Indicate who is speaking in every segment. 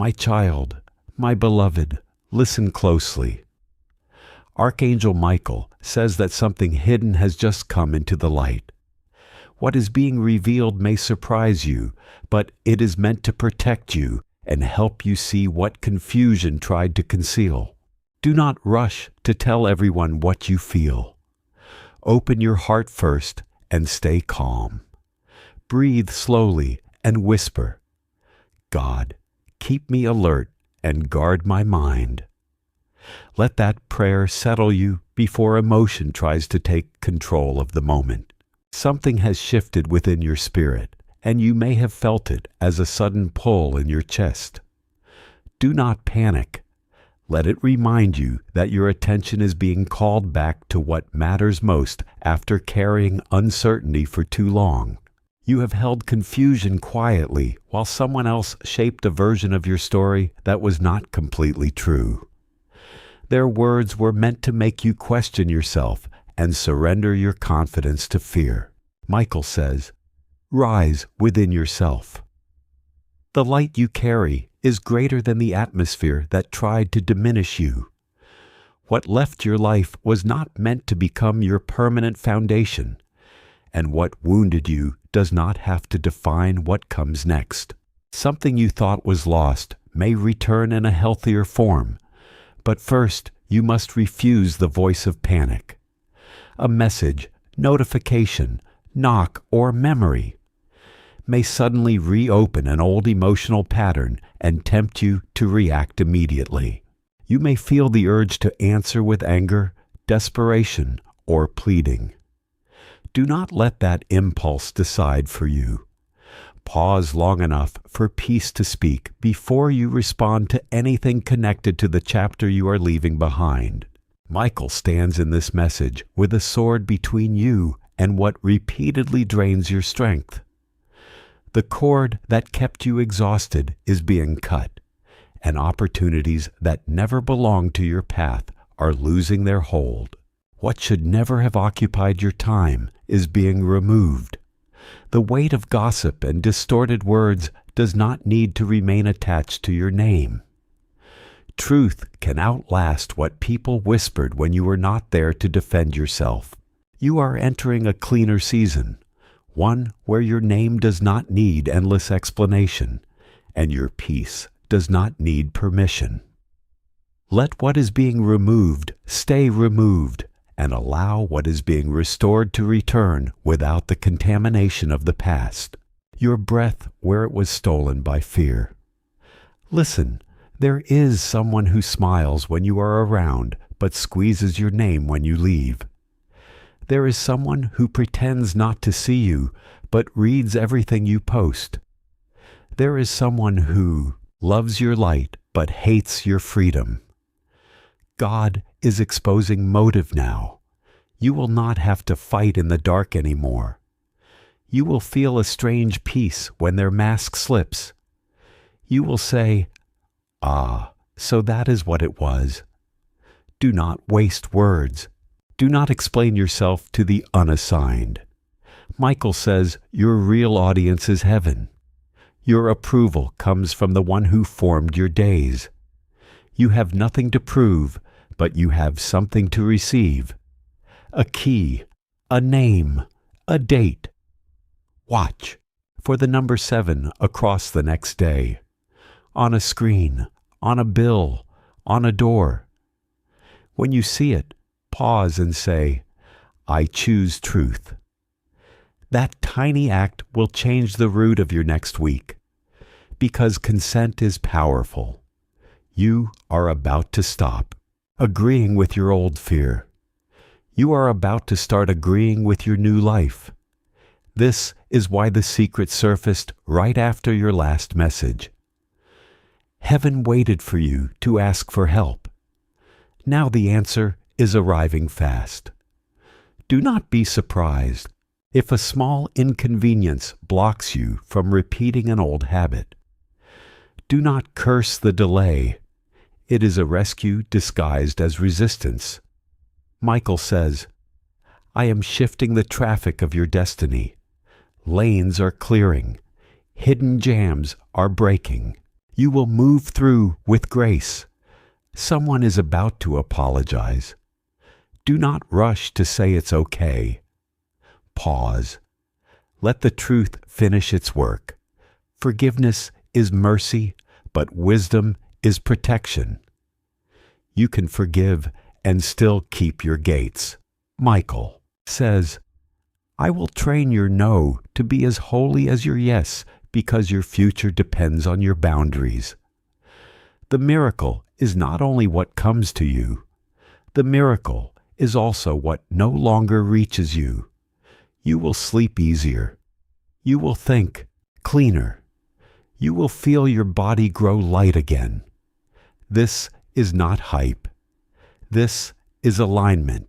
Speaker 1: My child, my beloved, listen closely. Archangel Michael says that something hidden has just come into the light. What is being revealed may surprise you, but it is meant to protect you and help you see what confusion tried to conceal. Do not rush to tell everyone what you feel. Open your heart first and stay calm. Breathe slowly and whisper, God, keep me alert and guard my mind. Let that prayer settle you before emotion tries to take control of the moment. Something has shifted within your spirit, and you may have felt it as a sudden pull in your chest. Do not panic. Let it remind you that your attention is being called back to what matters most after carrying uncertainty for too long. You have held confusion quietly while someone else shaped a version of your story that was not completely true. Their words were meant to make you question yourself and surrender your confidence to fear. Michael says, rise within yourself. The light you carry is greater than the atmosphere that tried to diminish you. What left your life was not meant to become your permanent foundation, and what wounded you does not have to define what comes next. Something you thought was lost may return in a healthier form, but first you must refuse the voice of panic. A message, notification, knock, or memory may suddenly reopen an old emotional pattern and tempt you to react immediately. You may feel the urge to answer with anger, desperation, or pleading. Do not let that impulse decide for you. Pause long enough for peace to speak before you respond to anything connected to the chapter you are leaving behind. Michael stands in this message with a sword between you and what repeatedly drains your strength. The cord that kept you exhausted is being cut, and opportunities that never belonged to your path are losing their hold. What should never have occupied your time is being removed. The weight of gossip and distorted words does not need to remain attached to your name. Truth can outlast what people whispered when you were not there to defend yourself. You are entering a cleaner season, one where your name does not need endless explanation, and your peace does not need permission. Let what is being removed stay removed, and allow what is being restored to return without the contamination of the past. Your breath where it was stolen by fear. Listen, there is someone who smiles when you are around, but squeezes your name when you leave. There is someone who pretends not to see you, but reads everything you post. There is someone who loves your light, but hates your freedom. God is exposing motive now. You will not have to fight in the dark anymore. You will feel a strange peace when their mask slips. You will say, "Ah, so that is what it was." Do not waste words. Do not explain yourself to the unassigned. Michael says your real audience is heaven. Your approval comes from the one who formed your days. You have nothing to prove, but you have something to receive. A key, a name, a date. Watch for the number 7 across the next day. On a screen, on a bill, on a door. When you see it, pause and say, "I choose truth." That tiny act will change the route of your next week, because consent is powerful. You are about to stop agreeing with your old fear. You are about to start agreeing with your new life. This is why the secret surfaced right after your last message. Heaven waited for you to ask for help. Now the answer is arriving fast. Do not be surprised if a small inconvenience blocks you from repeating an old habit. Do not curse the delay. It is a rescue disguised as resistance. Michael says, "I am shifting the traffic of your destiny. Lanes are clearing. Hidden jams are breaking. You will move through with grace. Someone is about to apologize. Do not rush to say it's okay. Pause. Let the truth finish its work. Forgiveness is mercy, but wisdom is protection. You can forgive and still keep your gates. Michael says, I will train your no to be as holy as your yes, because your future depends on your boundaries. The miracle is not only what comes to you. The miracle is also what no longer reaches you. You will sleep easier. You will think cleaner. You will feel your body grow light again. This is not hype. This is alignment.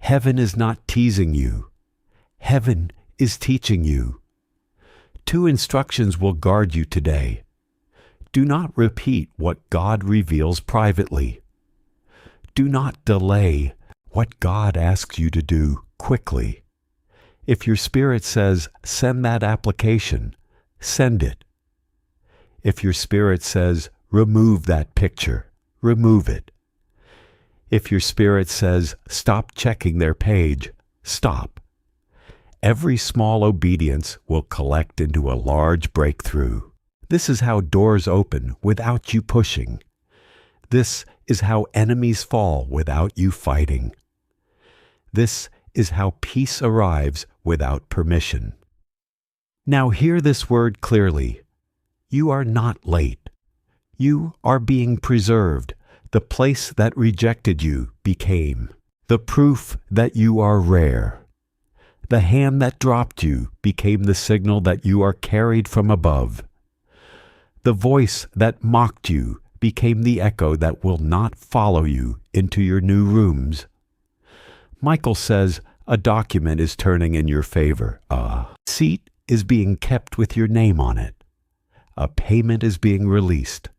Speaker 1: Heaven is not teasing you. Heaven is teaching you. 2 instructions will guard you today. Do not repeat what God reveals privately. Do not delay what God asks you to do quickly. If your spirit says, send that application, send it. If your spirit says, remove that picture, remove it. If your spirit says, stop checking their page, stop. Every small obedience will collect into a large breakthrough. This is how doors open without you pushing. This is how enemies fall without you fighting. This is how peace arrives without permission. Now hear this word clearly. You are not late. You are being preserved. The place that rejected you became the proof that you are rare. The hand that dropped you became the signal that you are carried from above. The voice that mocked you became the echo that will not follow you into your new rooms. Michael says a document is turning in your favor. A seat is being kept with your name on it. A payment is being released.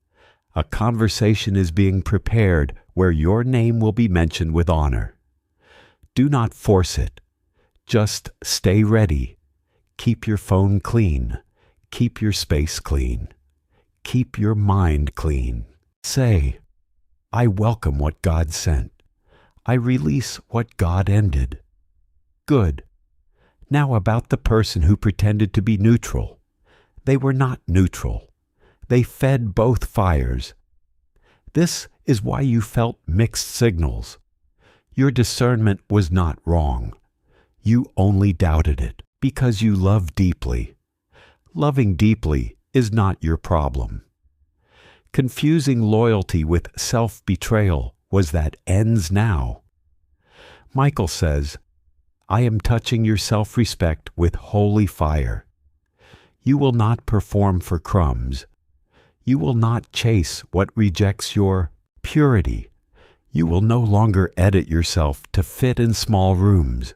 Speaker 1: A conversation is being prepared where your name will be mentioned with honor. Do not force it. Just stay ready. Keep your phone clean. Keep your space clean. Keep your mind clean. Say, I welcome what God sent. I release what God ended. Good. Now about the person who pretended to be neutral. They were not neutral. They fed both fires. This is why you felt mixed signals. Your discernment was not wrong. You only doubted it because you love deeply. Loving deeply is not your problem. Confusing loyalty with self-betrayal was that ends now. Michael says, I am touching your self-respect with holy fire. You will not perform for crumbs. You will not chase what rejects your purity. You will no longer edit yourself to fit in small rooms.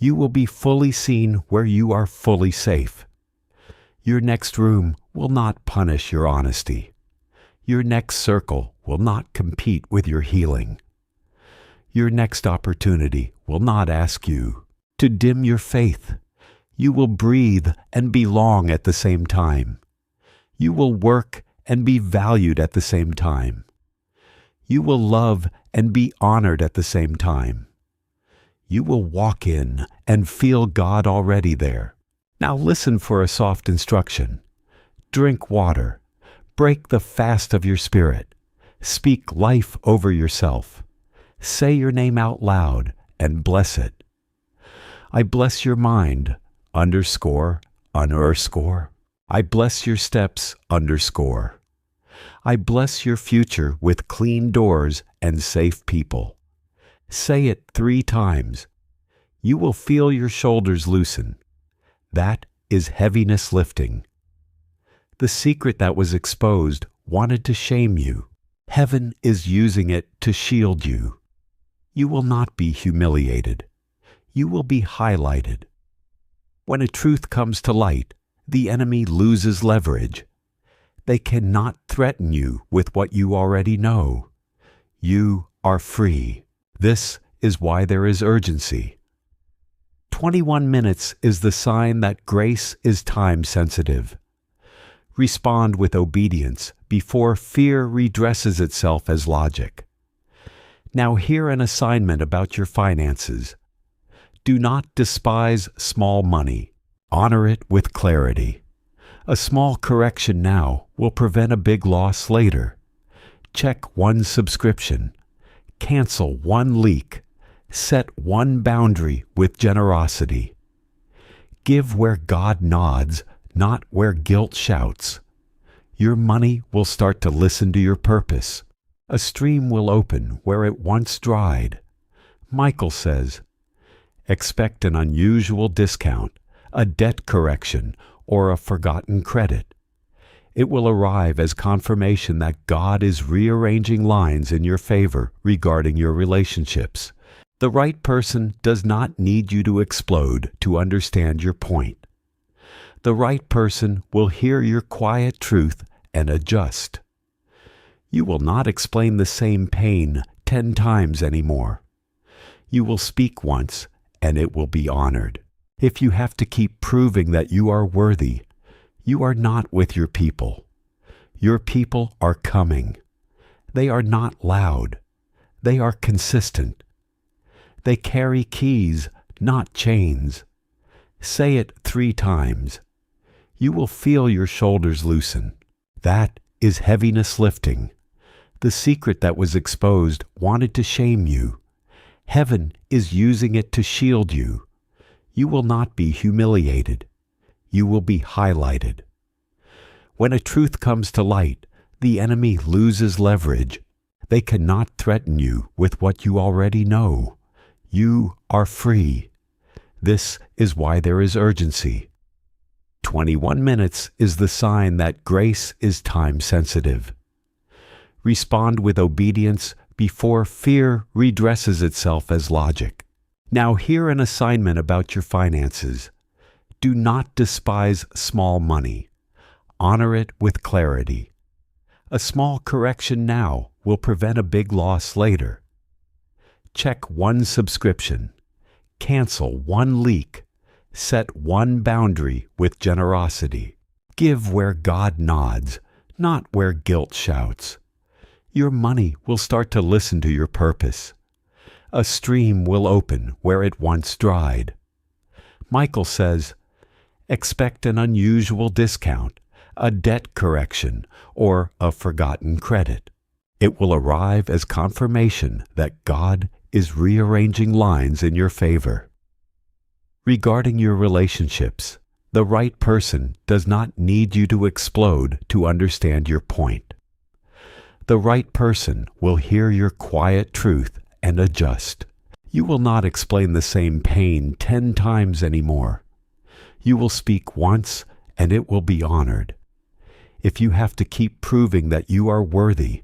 Speaker 1: You will be fully seen where you are fully safe. Your next room will not punish your honesty. Your next circle will not compete with your healing. Your next opportunity will not ask you to dim your faith. You will breathe and belong at the same time. You will work and be valued at the same time. You will love and be honored at the same time. You will walk in and feel God already there. Now listen for a soft instruction. Drink water. Break the fast of your spirit. Speak life over yourself. Say your name out loud and bless it. I bless your mind, _, _. I bless your steps, _. I bless your future with clean doors and safe people. Say it 3 times. You will feel your shoulders loosen. That is heaviness lifting. The secret that was exposed wanted to shame you. Heaven is using it to shield you. You will not be humiliated. You will be highlighted. When a truth comes to light, the enemy loses leverage. They cannot threaten you with what you already know. You are free. This is why there is urgency. 21 minutes is the sign that grace is time sensitive. Respond with obedience before fear redresses itself as logic. Now hear an assignment about your finances. Do not despise small money. Honor it with clarity. A small correction now will prevent a big loss later. Check one subscription. Cancel one leak. Set one boundary with generosity. Give where God nods, not where guilt shouts. Your money will start to listen to your purpose. A stream will open where it once dried. Michael says, expect an unusual discount, a debt correction, or a forgotten credit. It will arrive as confirmation that God is rearranging lines in your favor regarding your relationships. The right person does not need you to explode to understand your point. The right person will hear your quiet truth and adjust. You will not explain the same pain 10 times anymore. You will speak once, and it will be honored. If you have to keep proving that you are worthy, you are not with your people. Your people are coming. They are not loud. They are consistent. They carry keys, not chains. Say it 3 times. You will feel your shoulders loosen. That is heaviness lifting. The secret that was exposed wanted to shame you. Heaven is using it to shield you. You will not be humiliated. You will be highlighted. When a truth comes to light, the enemy loses leverage. They cannot threaten you with what you already know. You are free. This is why there is urgency. 21 minutes is the sign that grace is time-sensitive. Respond with obedience before fear redresses itself as logic. Now hear an assignment about your finances. Do not despise small money. Honor it with clarity. A small correction now will prevent a big loss later. Check one subscription. Cancel one leak. Set one boundary with generosity. Give where God nods, not where guilt shouts. Your money will start to listen to your purpose. A stream will open where it once dried. Michael says, expect an unusual discount, a debt correction, or a forgotten credit. It will arrive as confirmation that God is rearranging lines in your favor. Regarding your relationships, the right person does not need you to explode to understand your point. The right person will hear your quiet truth and adjust. You will not explain the same pain 10 times anymore. You will speak once, and it will be honored. If you have to keep proving that you are worthy,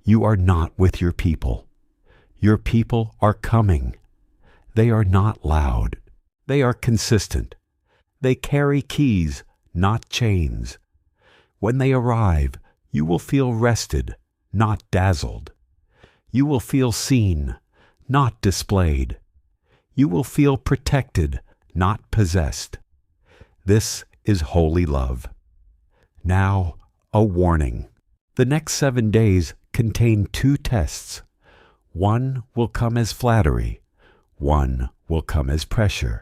Speaker 1: you are not with your people. Your people are coming. They are not loud. They are consistent. They carry keys, not chains. When they arrive, you will feel rested, not dazzled. You will feel seen, not displayed. You will feel protected, not possessed. This is holy love. Now, a warning. The next 7 days contain 2 tests. One will come as flattery. One will come as pressure.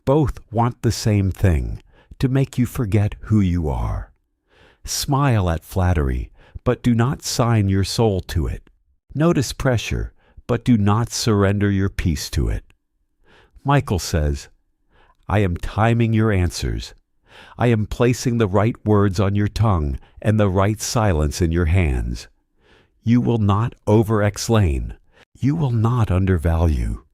Speaker 1: Both want the same thing, to make you forget who you are. Smile at flattery, but do not sign your soul to it. Notice pressure, but do not surrender your peace to it. Michael says, I am timing your answers. I am placing the right words on your tongue and the right silence in your hands. You will not over-explain. You will not undervalue.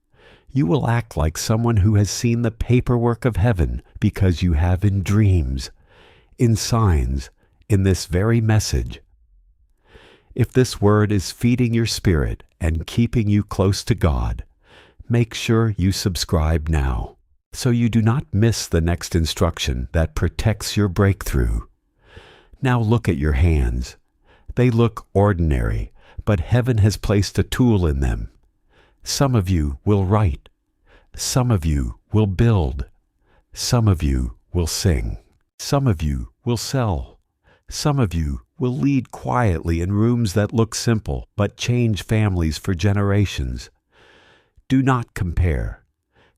Speaker 1: You will act like someone who has seen the paperwork of heaven because you have in dreams, in signs, in this very message. If this word is feeding your spirit and keeping you close to God, make sure you subscribe now, so you do not miss the next instruction that protects your breakthrough. Now look at your hands. They look ordinary, but heaven has placed a tool in them. Some of you will write. Some of you will build. Some of you will sing. Some of you will sell. Some of you will lead quietly in rooms that look simple but change families for generations. Do not compare.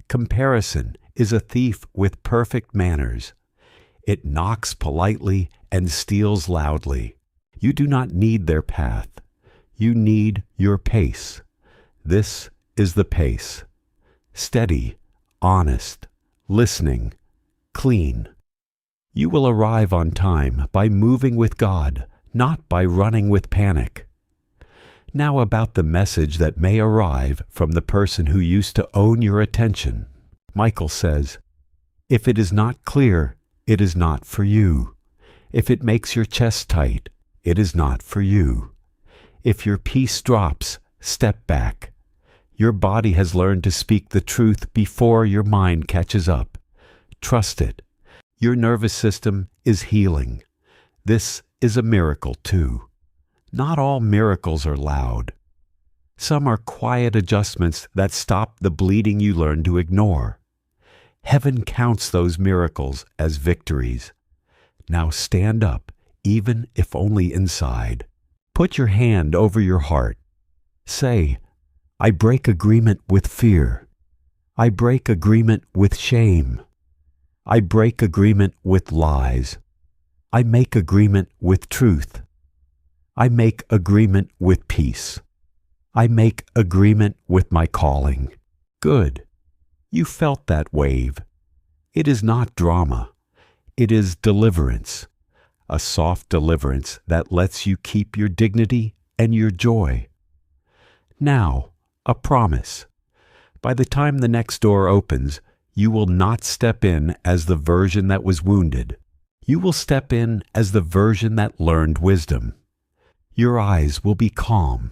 Speaker 1: Comparison is a thief with perfect manners. It knocks politely and steals loudly. You do not need their path. You need your pace. This is the pace. Steady, honest, listening, clean. You will arrive on time by moving with God, not by running with panic. Now about the message that may arrive from the person who used to own your attention. Michael says, if it is not clear, it is not for you. If it makes your chest tight, it is not for you. If your peace drops, step back. Your body has learned to speak the truth before your mind catches up. Trust it. Your nervous system is healing. This is a miracle too. Not all miracles are loud. Some are quiet adjustments that stop the bleeding you learn to ignore. Heaven counts those miracles as victories. Now stand up, even if only inside. Put your hand over your heart. Say, I break agreement with fear. I break agreement with shame. I break agreement with lies. I make agreement with truth. I make agreement with peace. I make agreement with my calling. Good. You felt that wave. It is not drama. It is deliverance. A soft deliverance that lets you keep your dignity and your joy. Now, a promise. By the time the next door opens, you will not step in as the version that was wounded. You will step in as the version that learned wisdom. Your eyes will be calm.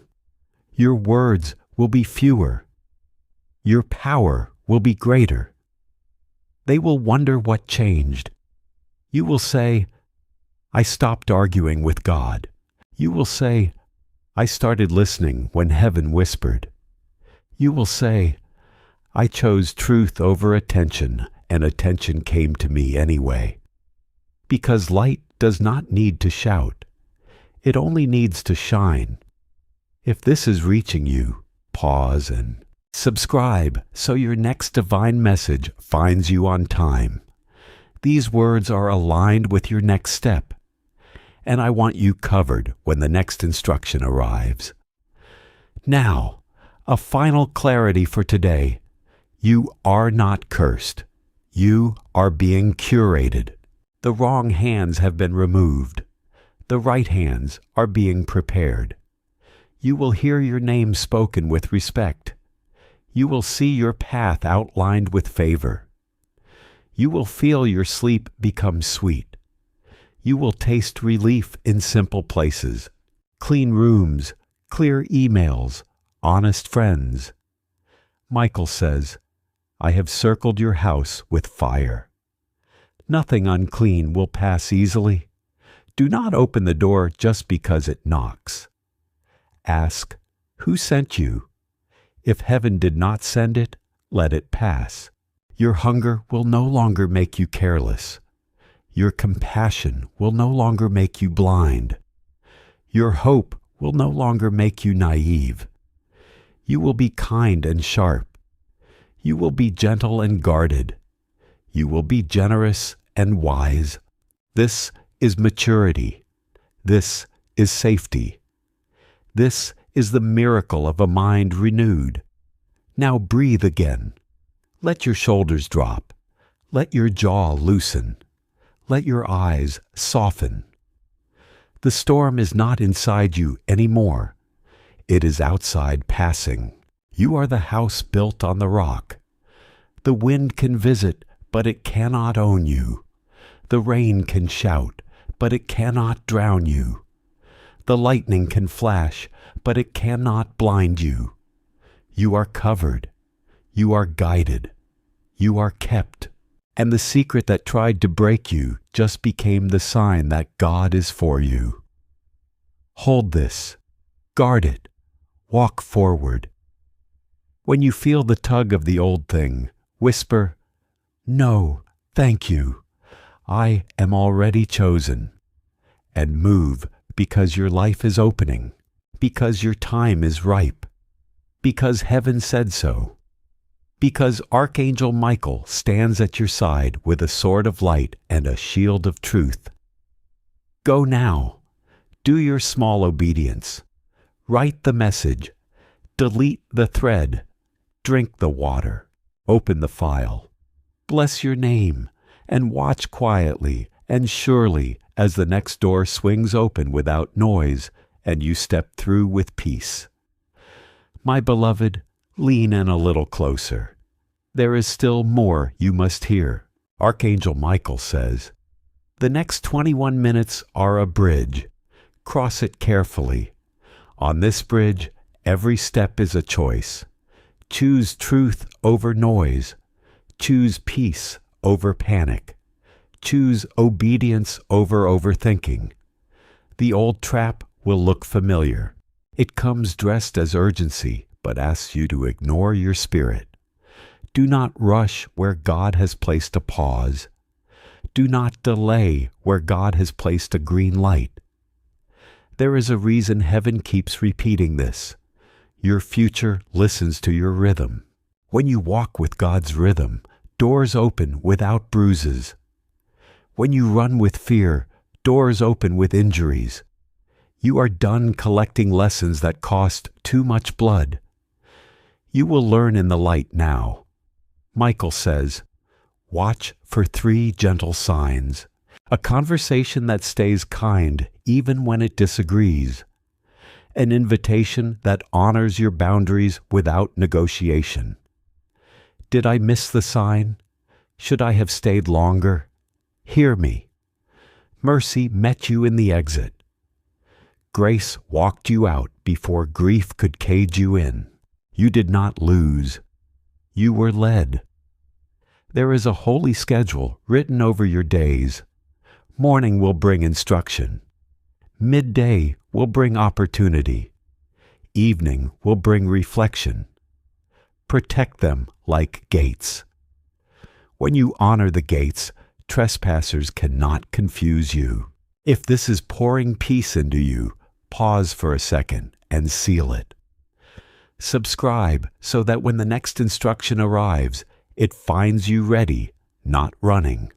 Speaker 1: Your words will be fewer. Your power will be greater. They will wonder what changed. You will say, I stopped arguing with God. You will say, I started listening when heaven whispered. You will say, I chose truth over attention, and attention came to me anyway. Because light does not need to shout. It only needs to shine. If this is reaching you, pause and subscribe so your next divine message finds you on time. These words are aligned with your next step, and I want you covered when the next instruction arrives. Now, a final clarity for today. You are not cursed. You are being curated. The wrong hands have been removed. The right hands are being prepared. You will hear your name spoken with respect. You will see your path outlined with favor. You will feel your sleep become sweet. You will taste relief in simple places, clean rooms, clear emails, honest friends. Michael says, I have circled your house with fire. Nothing unclean will pass easily. Do not open the door just because it knocks. Ask, who sent you? If heaven did not send it, let it pass. Your hunger will no longer make you careless. Your compassion will no longer make you blind. Your hope will no longer make you naive. You will be kind and sharp. You will be gentle and guarded. You will be generous and wise. This is maturity. This is safety. This is the miracle of a mind renewed. Now breathe again. Let your shoulders drop. Let your jaw loosen. Let your eyes soften. The storm is not inside you anymore. It is outside passing. You are the house built on the rock. The wind can visit, but it cannot own you. The rain can shout, but it cannot drown you. The lightning can flash, but it cannot blind you. You are covered. You are guided. You are kept. And the secret that tried to break you just became the sign that God is for you. Hold this. Guard it. Walk forward. When you feel the tug of the old thing, whisper, No, thank you. I am already chosen. And move because your life is opening, because your time is ripe, because heaven said so, because Archangel Michael stands at your side with a sword of light and a shield of truth. Go now. Do your small obedience. Write the message. Delete the thread. Drink the water. Open the file. Bless your name and watch quietly and surely as the next door swings open without noise and you step through with peace. My beloved, lean in a little closer. There is still more you must hear. Archangel Michael says, the next 21 minutes are a bridge. Cross it carefully. On this bridge, every step is a choice. Choose truth over noise. Choose peace over panic. Choose obedience over overthinking. The old trap will look familiar. It comes dressed as urgency, but asks you to ignore your spirit. Do not rush where God has placed a pause. Do not delay where God has placed a green light. There is a reason heaven keeps repeating this. Your future listens to your rhythm. When you walk with God's rhythm, doors open without bruises. When you run with fear, doors open with injuries. You are done collecting lessons that cost too much blood. You will learn in the light now. Michael says, watch for 3 gentle signs. A conversation that stays kind even when it disagrees. An invitation that honors your boundaries without negotiation. Did I miss the sign? Should I have stayed longer? Hear me. Mercy met you in the exit. Grace walked you out before grief could cage you in. You did not lose. You were led. There is a holy schedule written over your days. Morning will bring instruction. Midday will bring opportunity. Evening will bring reflection. Protect them like gates. When you honor the gates, trespassers cannot confuse you. If this is pouring peace into you, pause for a second and seal it. Subscribe so that when the next instruction arrives, it finds you ready, not running.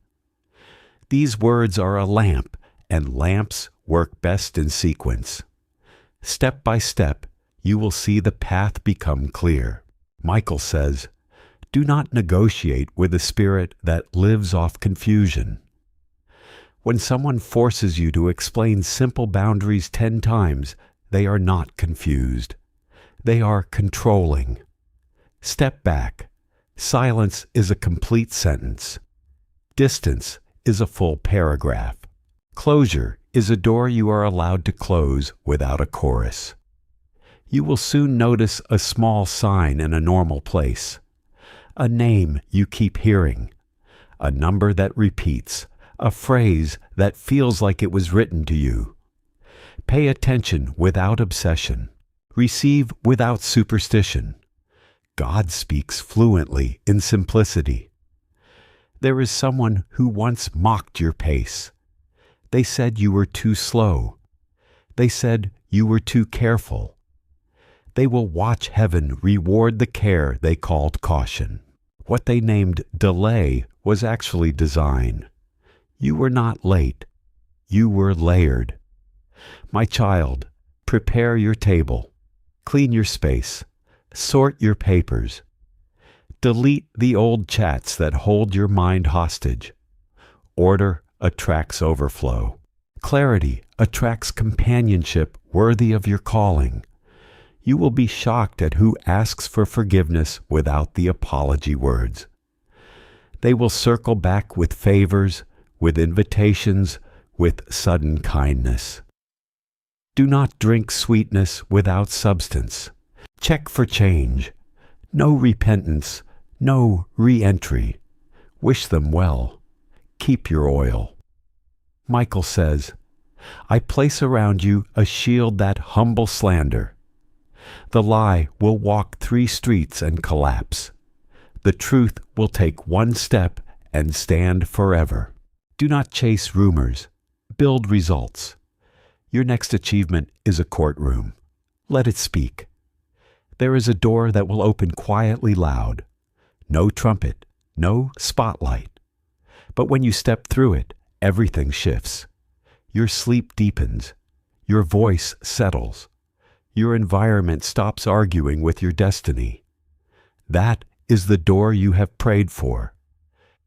Speaker 1: These words are a lamp, and lamps work best in sequence. Step by step, you will see the path become clear. Michael says, do not negotiate with a spirit that lives off confusion. When someone forces you to explain simple boundaries 10 times, they are not confused. They are controlling. Step back. Silence is a complete sentence. Distance is a full paragraph. Closure is a door you are allowed to close without a chorus. You will soon notice a small sign in a normal place. A name you keep hearing. A number that repeats. A phrase that feels like it was written to you. Pay attention without obsession. Receive without superstition. God speaks fluently in simplicity. There is someone who once mocked your pace. They said you were too slow. They said you were too careful. They will watch heaven reward the care they called caution. What they named delay was actually design. You were not late. You were layered. My child, prepare your table. Clean your space. Sort your papers. Delete the old chats that hold your mind hostage. Order attracts overflow. Clarity attracts companionship worthy of your calling. You will be shocked at who asks for forgiveness without the apology words. They will circle back with favors, with invitations, with sudden kindness. Do not drink sweetness without substance. Check for change. No repentance, no re-entry. Wish them well. Keep your oil. Michael says, I place around you a shield that humble slander. The lie will walk 3 streets and collapse. The truth will take 1 step and stand forever. Do not chase rumors. Build results. Your next achievement is a courtroom. Let it speak. There is a door that will open quietly loud. No trumpet, no spotlight. But when you step through it, everything shifts. Your sleep deepens. Your voice settles. Your environment stops arguing with your destiny. That is the door you have prayed for.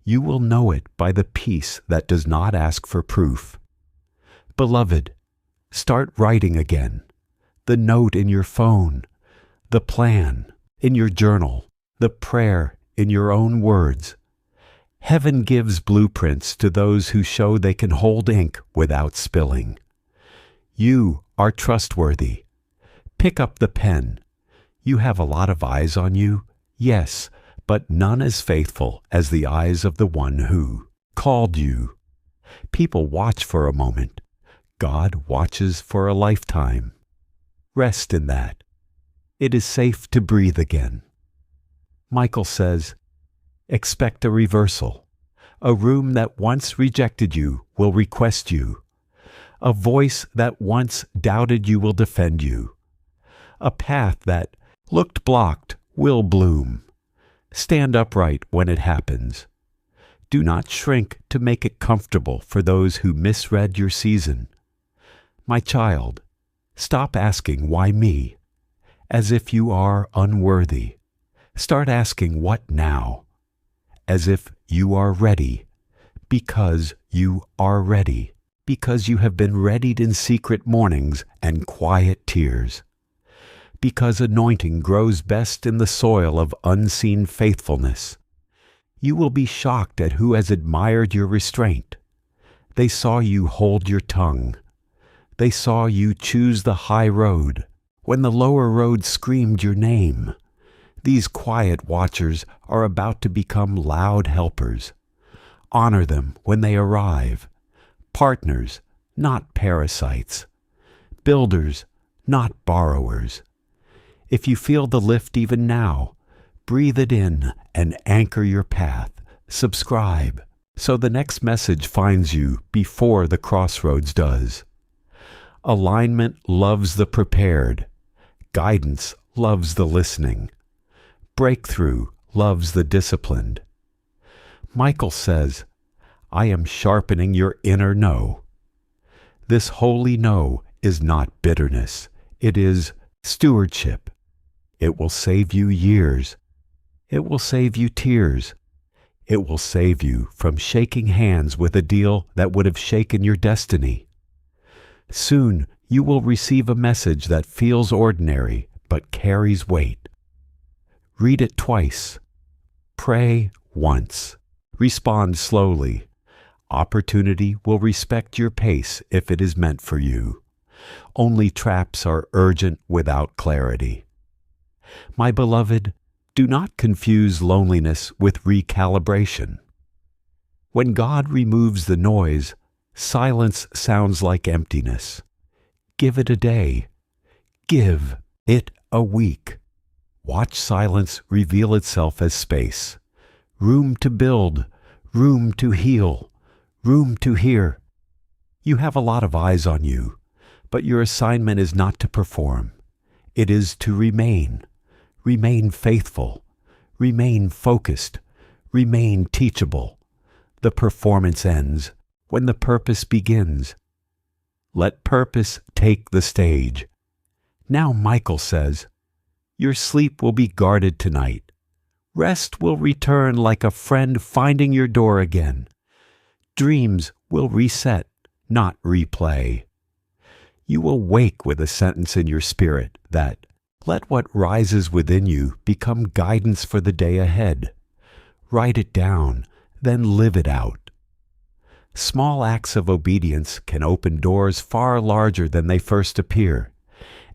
Speaker 1: You will know it by the peace that does not ask for proof. Beloved, start writing again. The note in your phone, the plan in your journal, the prayer in your own words. Heaven gives blueprints to those who show they can hold ink without spilling. You are trustworthy. Pick up the pen. You have a lot of eyes on you, yes, but none as faithful as the eyes of the one who called you. People watch for a moment. God watches for a lifetime. Rest in that. It is safe to breathe again. Michael says, expect a reversal. A room that once rejected you will request you. A voice that once doubted you will defend you. A path that looked blocked will bloom. Stand upright when it happens. Do not shrink to make it comfortable for those who misread your season. My child, stop asking why me, as if you are unworthy. Start asking what now, as if you are ready, because you are ready, because you have been readied in secret mornings and quiet tears. Because anointing grows best in the soil of unseen faithfulness. You will be shocked at who has admired your restraint. They saw you hold your tongue. They saw you choose the high road when the lower road screamed your name. These quiet watchers are about to become loud helpers. Honor them when they arrive. Partners, not parasites. Builders, not borrowers. If you feel the lift even now, breathe it in and anchor your path. Subscribe so the next message finds you before the crossroads does. Alignment loves the prepared. Guidance loves the listening. Breakthrough loves the disciplined. Michael says, I am sharpening your inner no. This holy no is not bitterness. It is stewardship. It will save you years. It will save you tears. It will save you from shaking hands with a deal that would have shaken your destiny. Soon you will receive a message that feels ordinary but carries weight. Read it twice. Pray once. Respond slowly. Opportunity will respect your pace if it is meant for you. Only traps are urgent without clarity. My beloved, do not confuse loneliness with recalibration. When God removes the noise, silence sounds like emptiness. Give it a day. Give it a week. Watch silence reveal itself as space. Room to build, room to heal, room to hear. You have a lot of eyes on you, but your assignment is not to perform. It is to remain. Remain faithful. Remain focused. Remain teachable. The performance ends when the purpose begins. Let purpose take the stage. Now Michael says, your sleep will be guarded tonight. Rest will return like a friend finding your door again. Dreams will reset, not replay. You will wake with a sentence in your spirit that, let what rises within you become guidance for the day ahead. Write it down, then live it out. Small acts of obedience can open doors far larger than they first appear,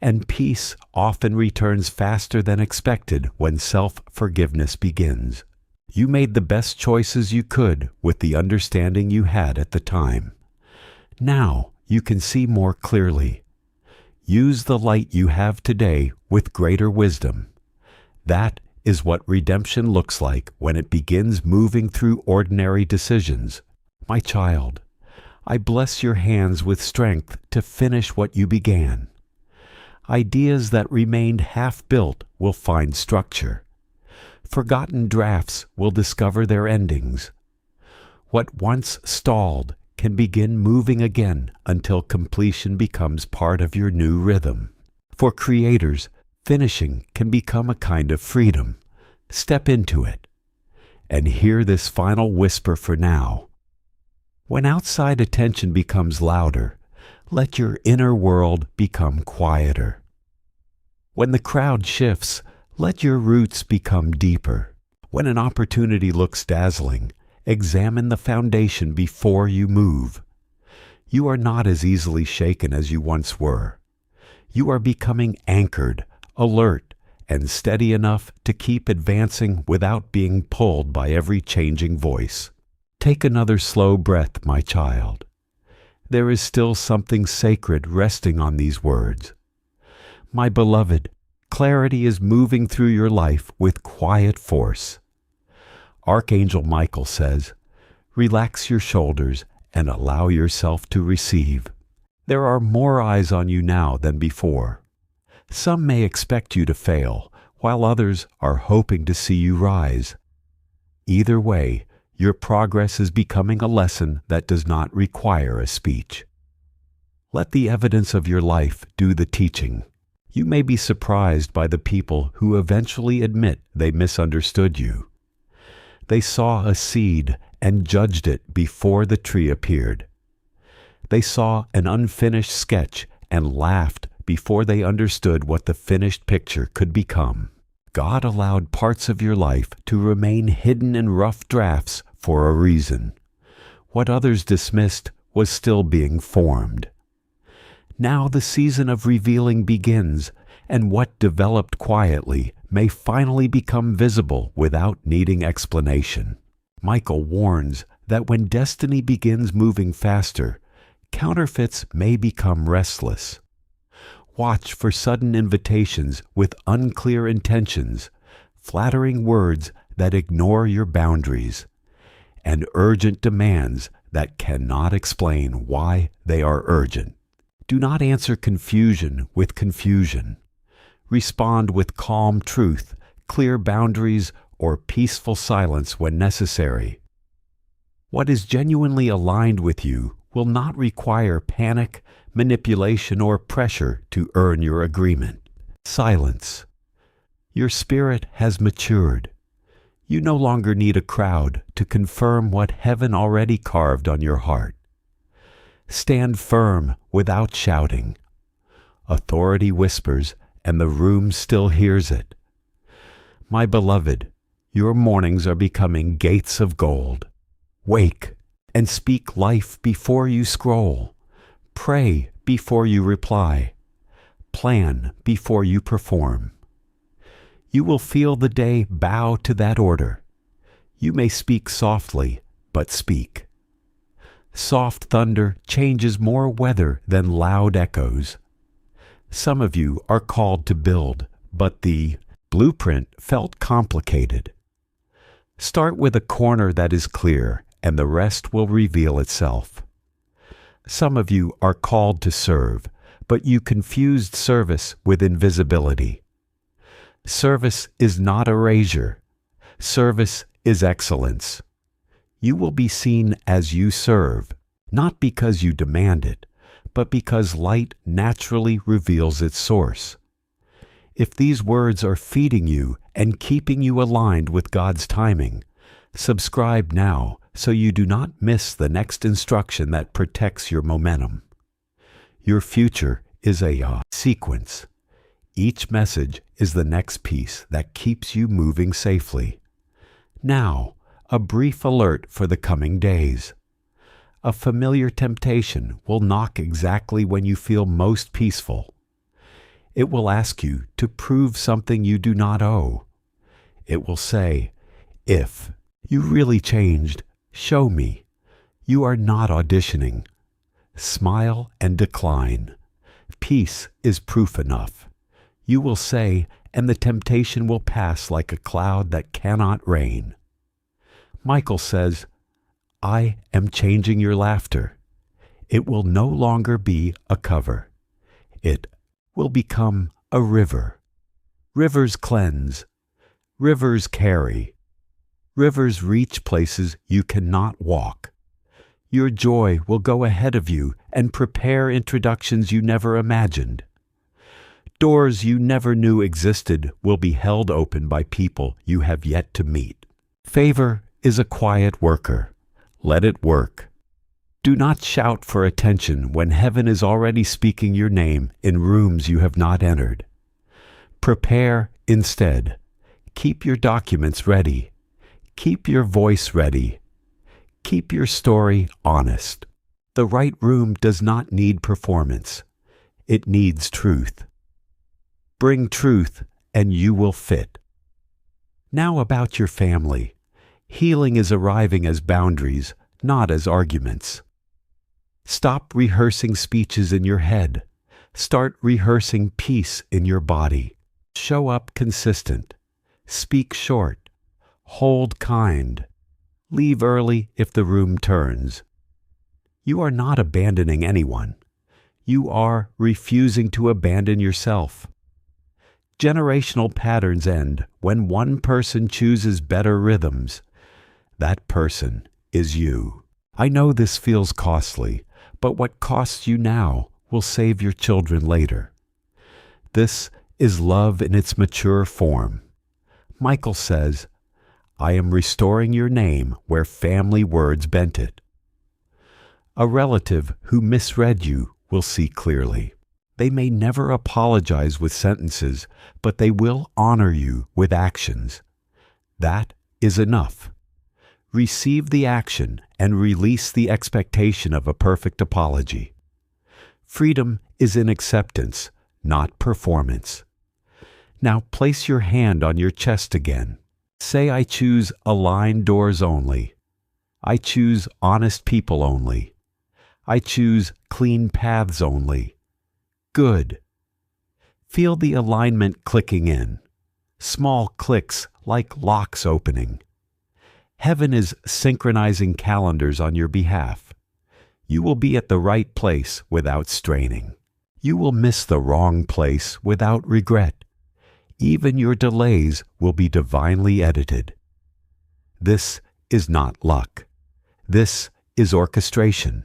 Speaker 1: and peace often returns faster than expected when self-forgiveness begins. You made the best choices you could with the understanding you had at the time. Now you can see more clearly. Use the light you have today with greater wisdom. That is what redemption looks like when it begins moving through ordinary decisions. My child, I bless your hands with strength to finish what you began. Ideas that remained half-built will find structure. Forgotten drafts will discover their endings. What once stalled can begin moving again until completion becomes part of your new rhythm. For creators, finishing can become a kind of freedom. Step into it. And hear this final whisper for now. When outside attention becomes louder, let your inner world become quieter. When the crowd shifts, let your roots become deeper. When an opportunity looks dazzling, examine the foundation before you move. You are not as easily shaken as you once were. You are becoming anchored, alert, and steady enough to keep advancing without being pulled by every changing voice. Take another slow breath, my child. There is still something sacred resting on these words. My beloved, clarity is moving through your life with quiet force. Archangel Michael says, relax your shoulders and allow yourself to receive. There are more eyes on you now than before. Some may expect you to fail, while others are hoping to see you rise. Either way, your progress is becoming a lesson that does not require a speech. Let the evidence of your life do the teaching. You may be surprised by the people who eventually admit they misunderstood you. They saw a seed and judged it before the tree appeared. They saw an unfinished sketch and laughed before they understood what the finished picture could become. God allowed parts of your life to remain hidden in rough drafts for a reason. What others dismissed was still being formed. Now the season of revealing begins, and what developed quietly may finally become visible without needing explanation. Michael warns that when destiny begins moving faster, counterfeits may become restless. Watch for sudden invitations with unclear intentions, flattering words that ignore your boundaries, and urgent demands that cannot explain why they are urgent. Do not answer confusion with confusion. Respond with calm truth, clear boundaries, or peaceful silence when necessary. What is genuinely aligned with you will not require panic, manipulation, or pressure to earn your agreement. Silence. Your spirit has matured. You no longer need a crowd to confirm what heaven already carved on your heart. Stand firm without shouting. Authority whispers, and the room still hears it. My beloved, your mornings are becoming gates of gold. Wake and speak life before you scroll. Pray before you reply. Plan before you perform. You will feel the day bow to that order. You may speak softly, but speak. Soft thunder changes more weather than loud echoes. Some of you are called to build, but the blueprint felt complicated. Start with a corner that is clear, and the rest will reveal itself. Some of you are called to serve, but you confused service with invisibility. Service is not erasure. Service is excellence. You will be seen as you serve, not because you demand it, but because light naturally reveals its source. If these words are feeding you and keeping you aligned with God's timing, subscribe now so you do not miss the next instruction that protects your momentum. Your future is a sequence. Each message is the next piece that keeps you moving safely. Now, a brief alert for the coming days. A familiar temptation will knock exactly when you feel most peaceful. It will ask you to prove something you do not owe. It will say, if you really changed, show me. You are not auditioning. Smile and decline. Peace is proof enough. You will say, and the temptation will pass like a cloud that cannot rain. Michael says, I am changing your laughter. It will no longer be a cover. It will become a river. Rivers cleanse. Rivers carry. Rivers reach places you cannot walk. Your joy will go ahead of you and prepare introductions you never imagined. Doors you never knew existed will be held open by people you have yet to meet. Favor is a quiet worker. Let it work. Do not shout for attention when heaven is already speaking your name in rooms you have not entered. Prepare instead. Keep your documents ready. Keep your voice ready. Keep your story honest. The right room does not need performance. It needs truth. Bring truth and you will fit. Now about your family. Healing is arriving as boundaries, not as arguments. Stop rehearsing speeches in your head. Start rehearsing peace in your body. Show up consistent. Speak short. Hold kind. Leave early if the room turns. You are not abandoning anyone. You are refusing to abandon yourself. Generational patterns end when one person chooses better rhythms. That person is you. I know this feels costly, but what costs you now will save your children later. This is love in its mature form. Michael says, I am restoring your name where family words bent it. A relative who misread you will see clearly. They may never apologize with sentences, but they will honor you with actions. That is enough. Receive the action and release the expectation of a perfect apology. Freedom is in acceptance, not performance. Now place your hand on your chest again. Say, I choose aligned doors only. I choose honest people only. I choose clean paths only. Good. Feel the alignment clicking in. Small clicks like locks opening. Heaven is synchronizing calendars on your behalf. You will be at the right place without straining. You will miss the wrong place without regret. Even your delays will be divinely edited. This is not luck. This is orchestration.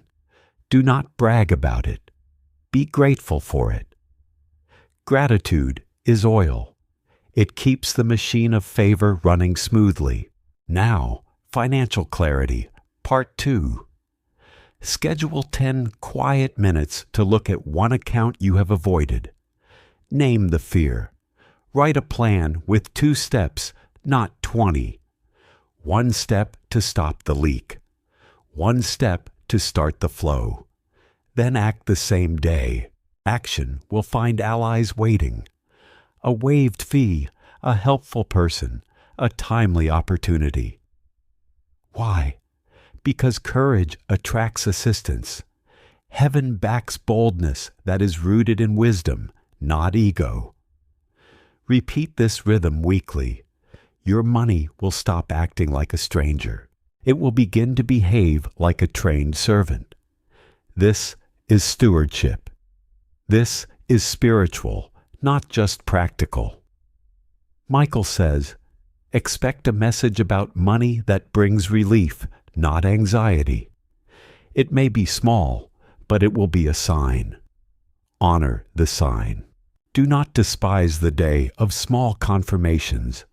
Speaker 1: Do not brag about it. Be grateful for it. Gratitude is oil. It keeps the machine of favor running smoothly. Now, financial clarity, part 2. Schedule 10 quiet minutes to look at one account you have avoided. Name the fear. Write a plan with 2 steps, not 20. 1 step to stop the leak. 1 step to start the flow. Then act the same day. Action will find allies waiting. A waived fee, a helpful person, a timely opportunity. Why? Because courage attracts assistance. Heaven backs boldness that is rooted in wisdom, not ego. Repeat this rhythm weekly. Your money will stop acting like a stranger. It will begin to behave like a trained servant. This is stewardship. This is spiritual, not just practical. Michael says, expect a message about money that brings relief, not anxiety. It may be small, but it will be a sign. Honor the sign. Do not despise the day of small confirmations.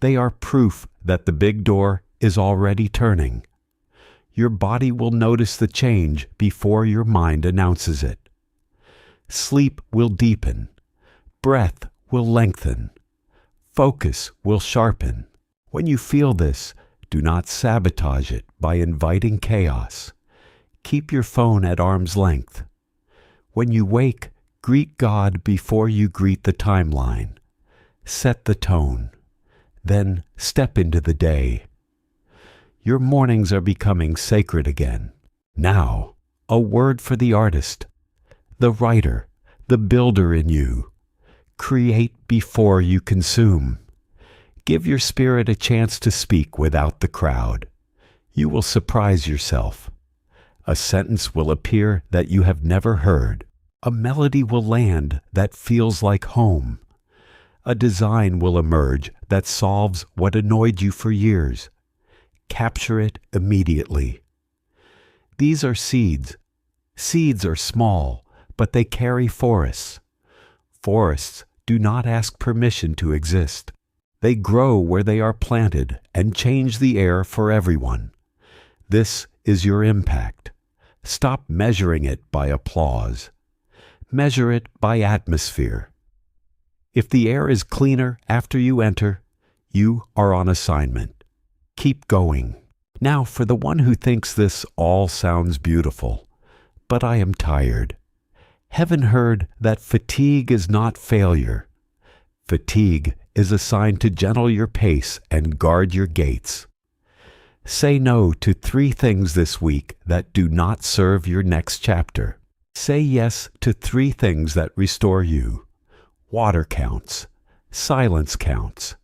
Speaker 1: They are proof that the big door is already turning. Your body will notice the change before your mind announces it. Sleep will deepen. Breath will lengthen. Focus will sharpen. When you feel this, do not sabotage it by inviting chaos. Keep your phone at arm's length. When you wake, greet God before you greet the timeline. Set the tone. Then step into the day. Your mornings are becoming sacred again. Now, a word for the artist, the writer, the builder in you. Create before you consume. Give your spirit a chance to speak without the crowd. You will surprise yourself. A sentence will appear that you have never heard. A melody will land that feels like home. A design will emerge that solves what annoyed you for years. Capture it immediately. These are seeds. Seeds are small, but they carry forests. Forests do not ask permission to exist. They grow where they are planted and change the air for everyone. This is your impact. Stop measuring it by applause. Measure it by atmosphere. If the air is cleaner after you enter, you are on assignment. Keep going. Now for the one who thinks this all sounds beautiful, but I am tired. Heaven heard that fatigue is not failure. Fatigue is a sign to gentle your pace and guard your gates. Say no to 3 things this week that do not serve your next chapter. Say yes to 3 things that restore you. Water counts. Silence counts.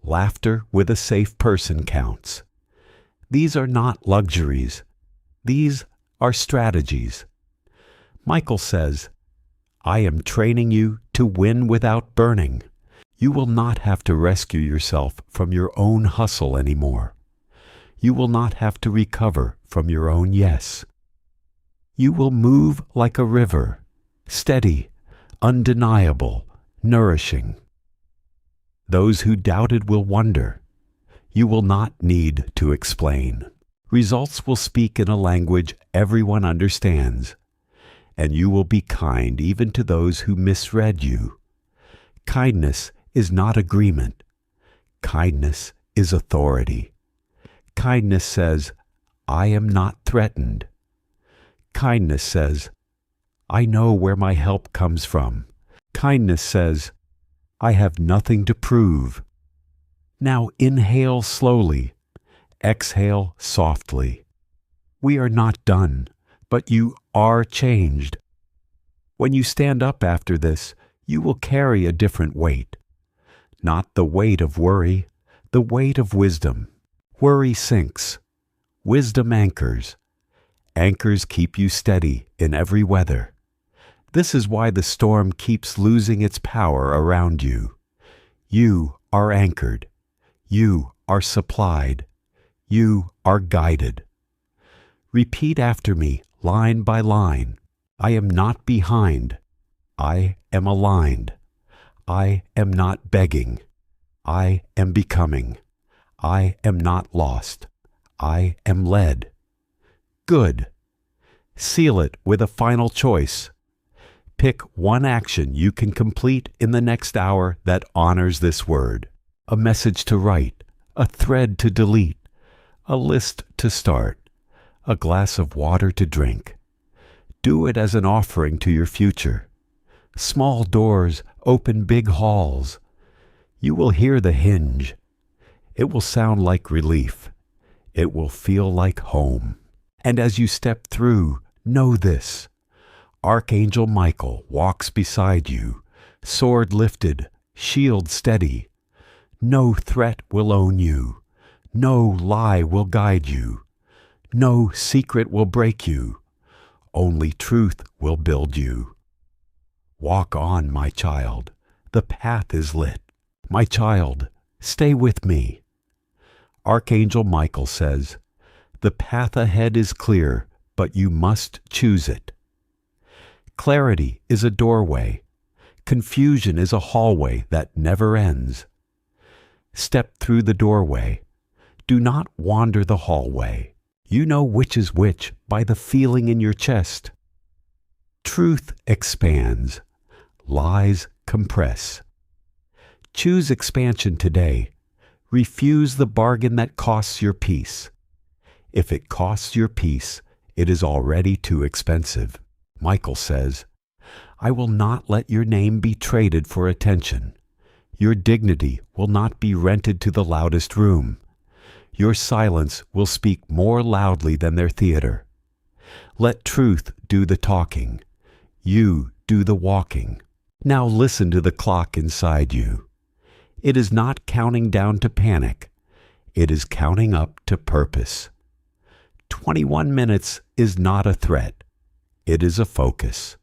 Speaker 1: Laughter with a safe person counts. These are not luxuries. These are strategies. Michael says, I am training you to win without burning. You will not have to rescue yourself from your own hustle anymore. You will not have to recover from your own yes. You will move like a river, steady, undeniable, nourishing. Those who doubted will wonder. You will not need to explain. Results will speak in a language everyone understands, and you will be kind even to those who misread you. Kindness is not agreement. Kindness is authority. Kindness says, I am not threatened. Kindness says, I know where my help comes from. Kindness says, I have nothing to prove. Now inhale slowly, exhale softly. We are not done, but you are changed. When you stand up after this, you will carry a different weight. Not the weight of worry, the weight of wisdom. Worry sinks. Wisdom anchors. Anchors keep you steady in every weather. This is why the storm keeps losing its power around you. You are anchored. You are supplied. You are guided. Repeat after me, line by line. I am not behind. I am aligned. I am not begging. I am becoming. I am not lost. I am led. Good. Seal it with a final choice. Pick one action you can complete in the next hour that honors this word. A message to write, a thread to delete, a list to start, a glass of water to drink. Do it as an offering to your future. Small doors open big halls. You will hear the hinge. It will sound like relief. It will feel like home. And as you step through, know this. Archangel Michael walks beside you, sword lifted, shield steady. No threat will own you. No lie will guide you. No secret will break you. Only truth will build you. Walk on, my child. The path is lit. My child, stay with me. Archangel Michael says, the path ahead is clear, but you must choose it. Clarity is a doorway. Confusion is a hallway that never ends. Step through the doorway. Do not wander the hallway. You know which is which by the feeling in your chest. Truth expands. Lies compress. Choose expansion today. Refuse the bargain that costs your peace. If it costs your peace, it is already too expensive. Michael says, I will not let your name be traded for attention. Your dignity will not be rented to the loudest room. Your silence will speak more loudly than their theater. Let truth do the talking. You do the walking. Now listen to the clock inside you. It is not counting down to panic. It is counting up to purpose. 21 minutes is not a threat. It is a focus.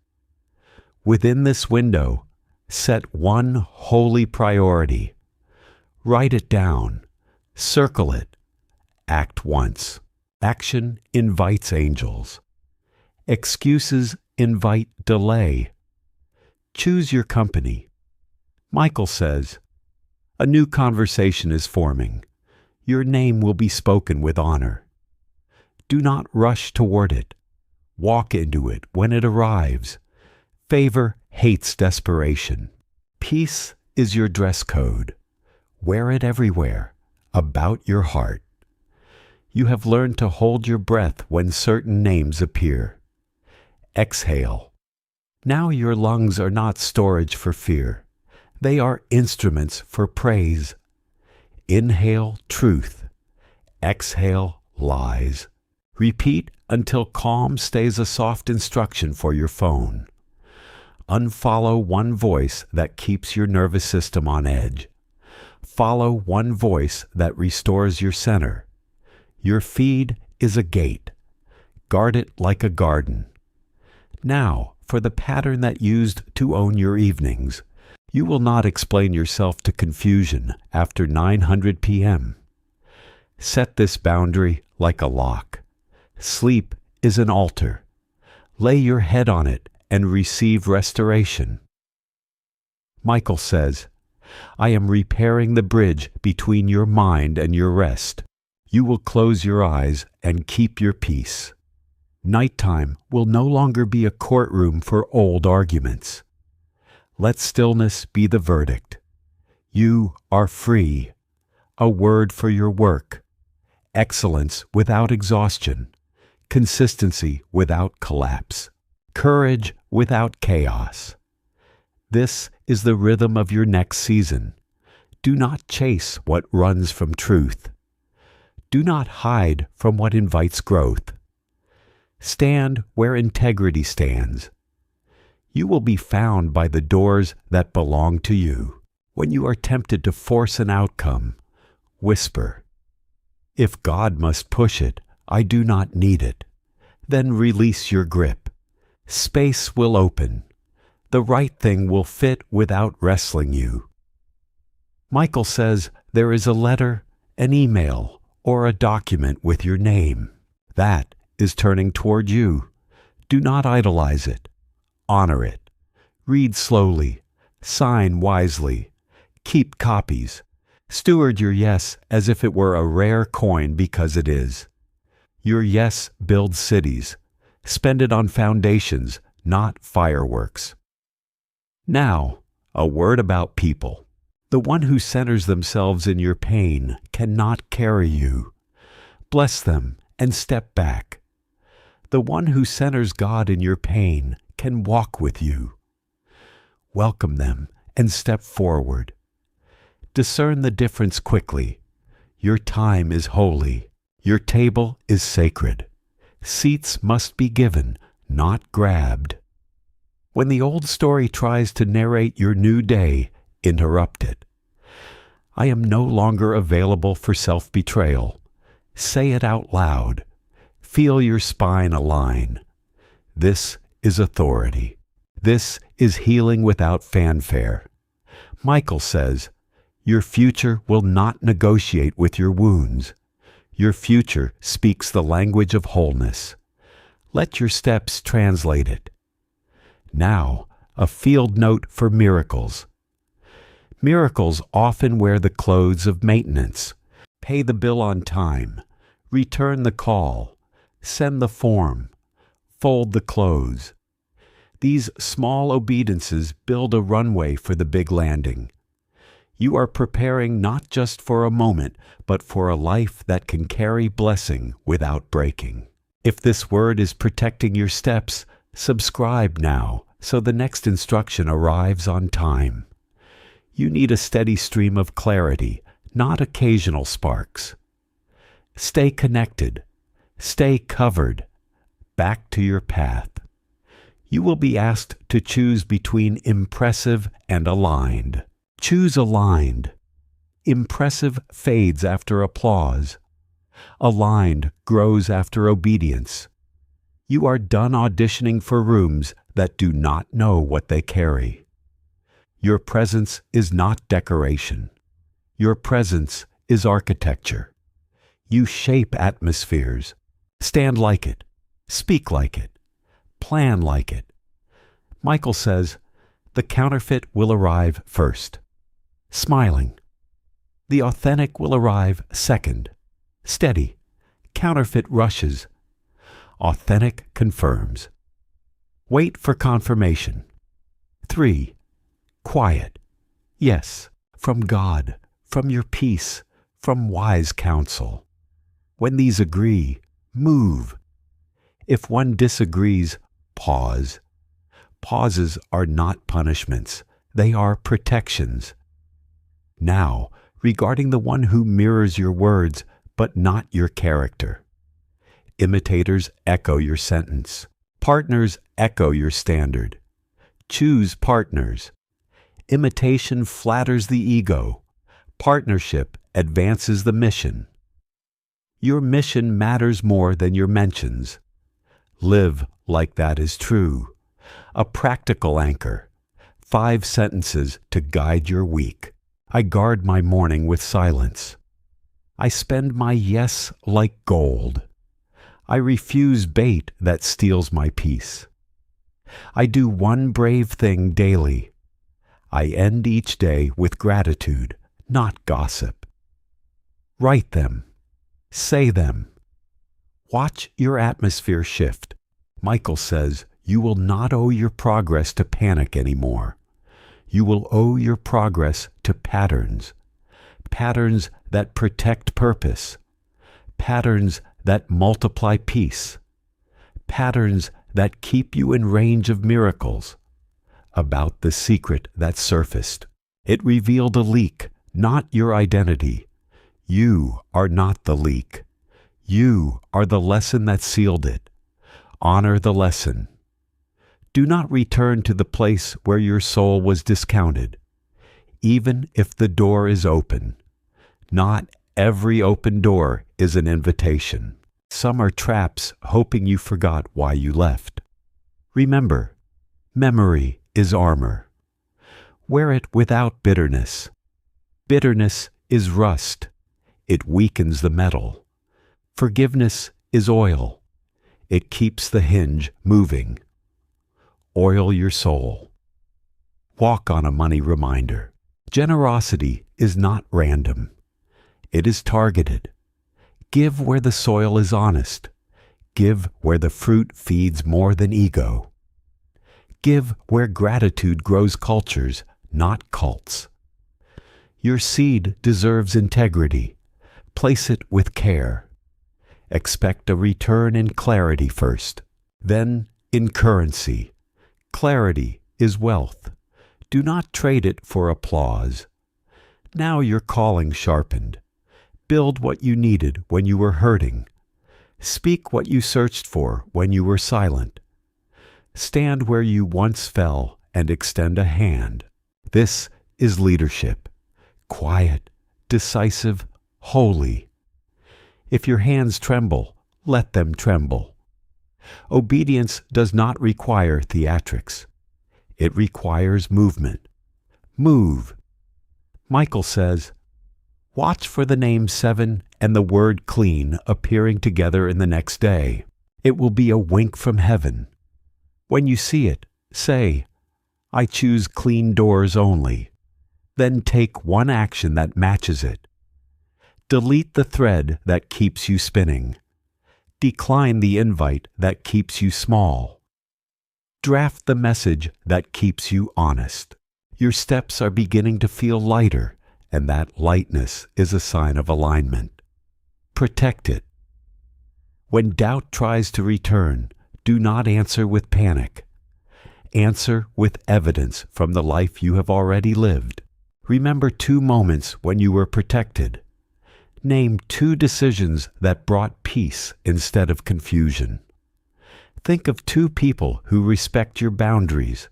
Speaker 1: Within this window, set one holy priority. Write it down. Circle it. Act once. Action invites angels. Excuses invite delay. Choose your company. Michael says, a new conversation is forming. Your name will be spoken with honor. Do not rush toward it. Walk into it when it arrives. Favor hates desperation. Peace is your dress code. Wear it everywhere, about your heart. You have learned to hold your breath when certain names appear. Exhale. Now your lungs are not storage for fear. They are instruments for praise. Inhale truth. Exhale lies. Repeat until calm stays a soft instruction for your phone. Unfollow one voice that keeps your nervous system on edge. Follow one voice that restores your center. Your feed is a gate. Guard it like a garden. Now, for the pattern that used to own your evenings. You will not explain yourself to confusion after 900 p.m. Set this boundary like a lock. Sleep is an altar. Lay your head on it and receive restoration. Michael says, I am repairing the bridge between your mind and your rest. You will close your eyes and keep your peace. Nighttime will no longer be a courtroom for old arguments. Let stillness be the verdict. You are free. A word for your work. Excellence without exhaustion. Consistency without collapse. Courage without chaos. This is the rhythm of your next season. Do not chase what runs from truth. Do not hide from what invites growth. Stand where integrity stands. You will be found by the doors that belong to you. When you are tempted to force an outcome, whisper, if God must push it, I do not need it. Then release your grip. Space will open. The right thing will fit without wrestling you. Michael says there is a letter, an email, or a document with your name. That is turning toward you. Do not idolize it. Honor it. Read slowly. Sign wisely. Keep copies. Steward your yes as if it were a rare coin because it is. Your yes builds cities. Spend it on foundations, not fireworks. Now, a word about people. The one who centers themselves in your pain cannot carry you. Bless them and step back. The one who centers God in your pain can walk with you. Welcome them and step forward. Discern the difference quickly. Your time is holy. Your table is sacred. Seats must be given, not grabbed. When the old story tries to narrate your new day, interrupt it. I am no longer available for self-betrayal. Say it out loud. Feel your spine align. This is authority. This is healing without fanfare. Michael says, your future will not negotiate with your wounds. Your future speaks the language of wholeness. Let your steps translate it. Now, a field note for miracles. Miracles often wear the clothes of maintenance. Pay the bill on time. Return the call. Send the form. Fold the clothes. These small obediences build a runway for the big landing. You are preparing not just for a moment, but for a life that can carry blessing without breaking. If this word is protecting your steps, subscribe now so the next instruction arrives on time. You need a steady stream of clarity, not occasional sparks. Stay connected. Stay covered. Back to your path. You will be asked to choose between impressive and aligned. Choose aligned. Impressive fades after applause. Aligned grows after obedience. You are done auditioning for rooms that do not know what they carry. Your presence is not decoration. Your presence is architecture. You shape atmospheres. Stand like it. Speak like it. Plan like it. Michael says, the counterfeit will arrive first. Smiling. The authentic will arrive second. Steady. Counterfeit rushes. Authentic confirms. Wait for confirmation. 3. Quiet. Yes, from God, from your peace, from wise counsel. When these agree, move. If one disagrees, pause. Pauses are not punishments. They are protections. Now, regarding the one who mirrors your words, but not your character. Imitators echo your sentence. Partners echo your standard. Choose partners. Imitation flatters the ego. Partnership advances the mission. Your mission matters more than your mentions. Live like that is true. A practical anchor. 5 sentences to guide your week. I guard my morning with silence. I spend my yes like gold. I refuse bait that steals my peace. I do one brave thing daily. I end each day with gratitude, not gossip. Write them. Say them. Watch your atmosphere shift. Michael says you will not owe your progress to panic anymore. You will owe your progress to patterns. Patterns that protect purpose. Patterns that multiply peace. Patterns that keep you in range of miracles. About the secret that surfaced. It revealed a leak, not your identity. You are not the leak. You are the lesson that sealed it. Honor the lesson. Do not return to the place where your soul was discounted. Even if the door is open, not every open door is an invitation. Some are traps hoping you forgot why you left. Remember, memory is armor. Wear it without bitterness. Bitterness is rust. It weakens the metal. Forgiveness is oil. It keeps the hinge moving. Oil your soul. Walk on a money reminder. Generosity is not random. It is targeted. Give where the soil is honest. Give where the fruit feeds more than ego. Give where gratitude grows cultures, not cults. Your seed deserves integrity. Place it with care. Expect a return in clarity first, then in currency. Clarity is wealth. Do not trade it for applause. Now your calling sharpened. Build what you needed when you were hurting. Speak what you searched for when you were silent. Stand where you once fell and extend a hand. This is leadership. Quiet, decisive, holy. If your hands tremble, let them tremble. Obedience does not require theatrics. It requires movement. Move. Michael says, watch for the name 7 and the word clean appearing together in the next day. It will be a wink from heaven. When you see it, say, I choose clean doors only. Then take one action that matches it. Delete the thread that keeps you spinning. Decline the invite that keeps you small. Draft the message that keeps you honest. Your steps are beginning to feel lighter, and that lightness is a sign of alignment. Protect it. When doubt tries to return, do not answer with panic. Answer with evidence from the life you have already lived. Remember 2 moments when you were protected. Name 2 decisions that brought peace instead of confusion. Think of 2 people who respect your boundaries.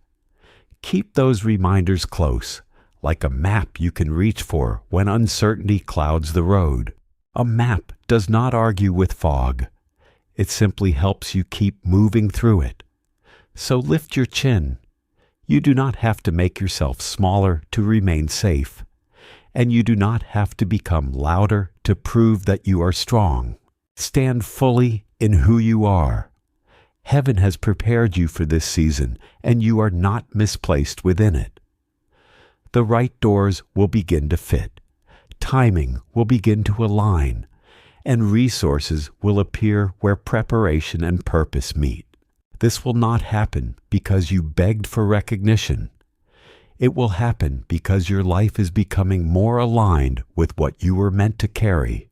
Speaker 1: Keep those reminders close, like a map you can reach for when uncertainty clouds the road. A map does not argue with fog. It simply helps you keep moving through it. So lift your chin. You do not have to make yourself smaller to remain safe, and you do not have to become louder to prove that you are strong. Stand fully in who you are. Heaven has prepared you for this season, and you are not misplaced within it. The right doors will begin to fit. Timing will begin to align, and resources will appear where preparation and purpose meet. This will not happen because you begged for recognition. It will happen because your life is becoming more aligned with what you were meant to carry.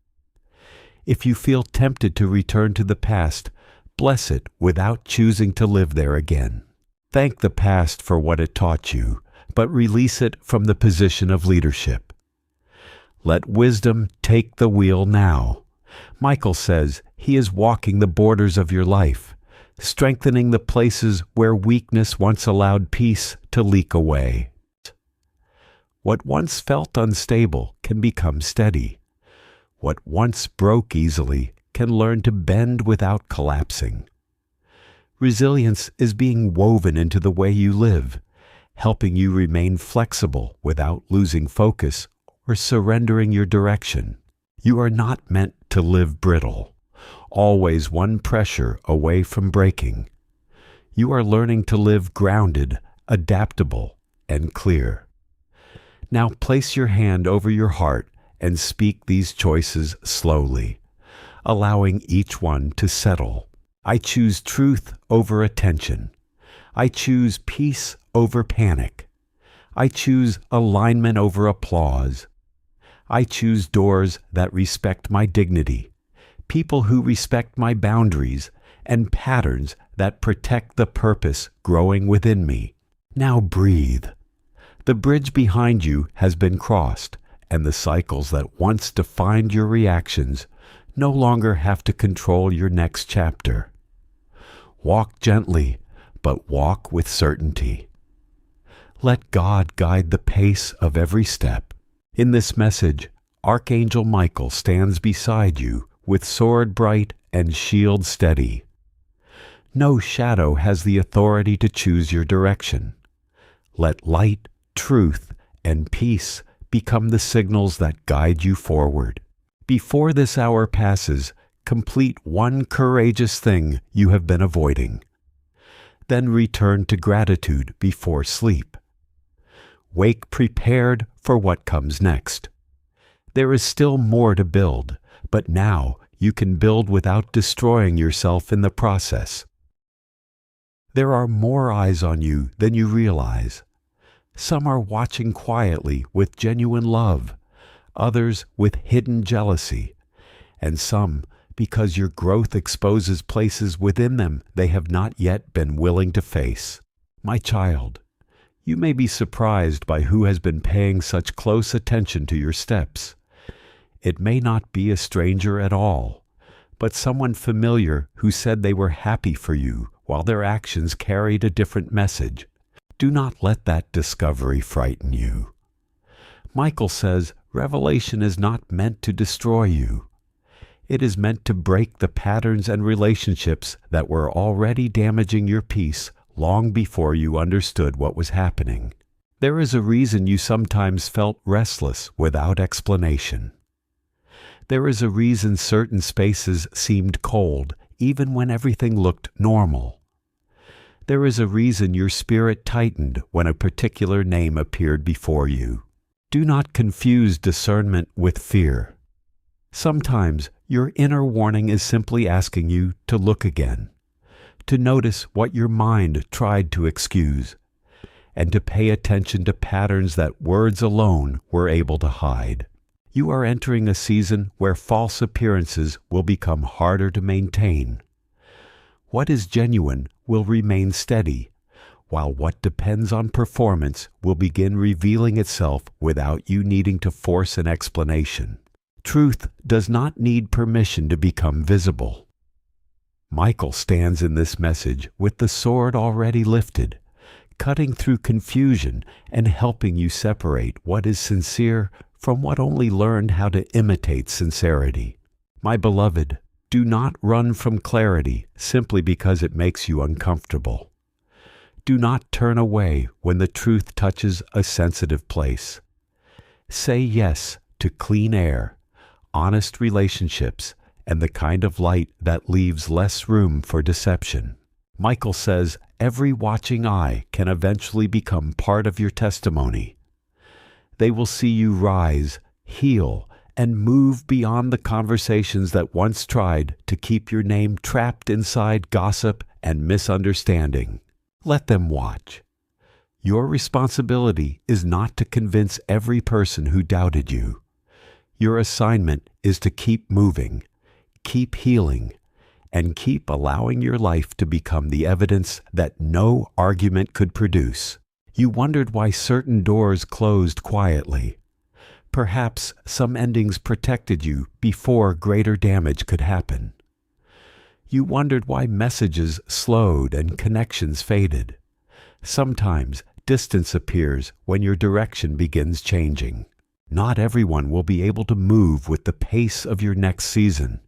Speaker 1: If you feel tempted to return to the past, bless it without choosing to live there again. Thank the past for what it taught you, but release it from the position of leadership. Let wisdom take the wheel now. Michael says he is walking the borders of your life, strengthening the places where weakness once allowed peace to leak away. What once felt unstable can become steady. What once broke easily can learn to bend without collapsing. Resilience is being woven into the way you live, helping you remain flexible without losing focus or surrendering your direction. You are not meant to live brittle, always one pressure away from breaking. You are learning to live grounded, adaptable, and clear. Now place your hand over your heart and speak these choices slowly, allowing each one to settle. I choose truth over attention. I choose peace over panic. I choose alignment over applause. I choose doors that respect my dignity, people who respect my boundaries, and patterns that protect the purpose growing within me. Now breathe. The bridge behind you has been crossed, and the cycles that once defined your reactions no longer have to control your next chapter. Walk gently, but walk with certainty. Let God guide the pace of every step. In this message, Archangel Michael stands beside you with sword bright and shield steady. No shadow has the authority to choose your direction. Let light, truth, and peace become the signals that guide you forward. Before this hour passes, complete one courageous thing you have been avoiding. Then return to gratitude before sleep. Wake prepared for what comes next. There is still more to build, but now you can build without destroying yourself in the process. There are more eyes on you than you realize. Some are watching quietly with genuine love, others with hidden jealousy, and some because your growth exposes places within them they have not yet been willing to face. My child, you may be surprised by who has been paying such close attention to your steps. It may not be a stranger at all, but someone familiar who said they were happy for you while their actions carried a different message. Do not let that discovery frighten you. Michael says revelation is not meant to destroy you. It is meant to break the patterns and relationships that were already damaging your peace long before you understood what was happening. There is a reason you sometimes felt restless without explanation. There is a reason certain spaces seemed cold, even when everything looked normal. There is a reason your spirit tightened when a particular name appeared before you. Do not confuse discernment with fear. Sometimes your inner warning is simply asking you to look again, to notice what your mind tried to excuse, and to pay attention to patterns that words alone were able to hide. You are entering a season where false appearances will become harder to maintain. What is genuine will remain steady, while what depends on performance will begin revealing itself without you needing to force an explanation. Truth does not need permission to become visible. Michael stands in this message with the sword already lifted, cutting through confusion and helping you separate what is sincere from what only learned how to imitate sincerity. My beloved, do not run from clarity simply because it makes you uncomfortable. Do not turn away when the truth touches a sensitive place. Say yes to clean air, honest relationships, and the kind of light that leaves less room for deception. Michael says every watching eye can eventually become part of your testimony. They will see you rise, heal, and move beyond the conversations that once tried to keep your name trapped inside gossip and misunderstanding. Let them watch. Your responsibility is not to convince every person who doubted you. Your assignment is to keep moving, keep healing, and keep allowing your life to become the evidence that no argument could produce. You wondered why certain doors closed quietly. Perhaps some endings protected you before greater damage could happen. You wondered why messages slowed and connections faded. Sometimes distance appears when your direction begins changing. Not everyone will be able to move with the pace of your next season.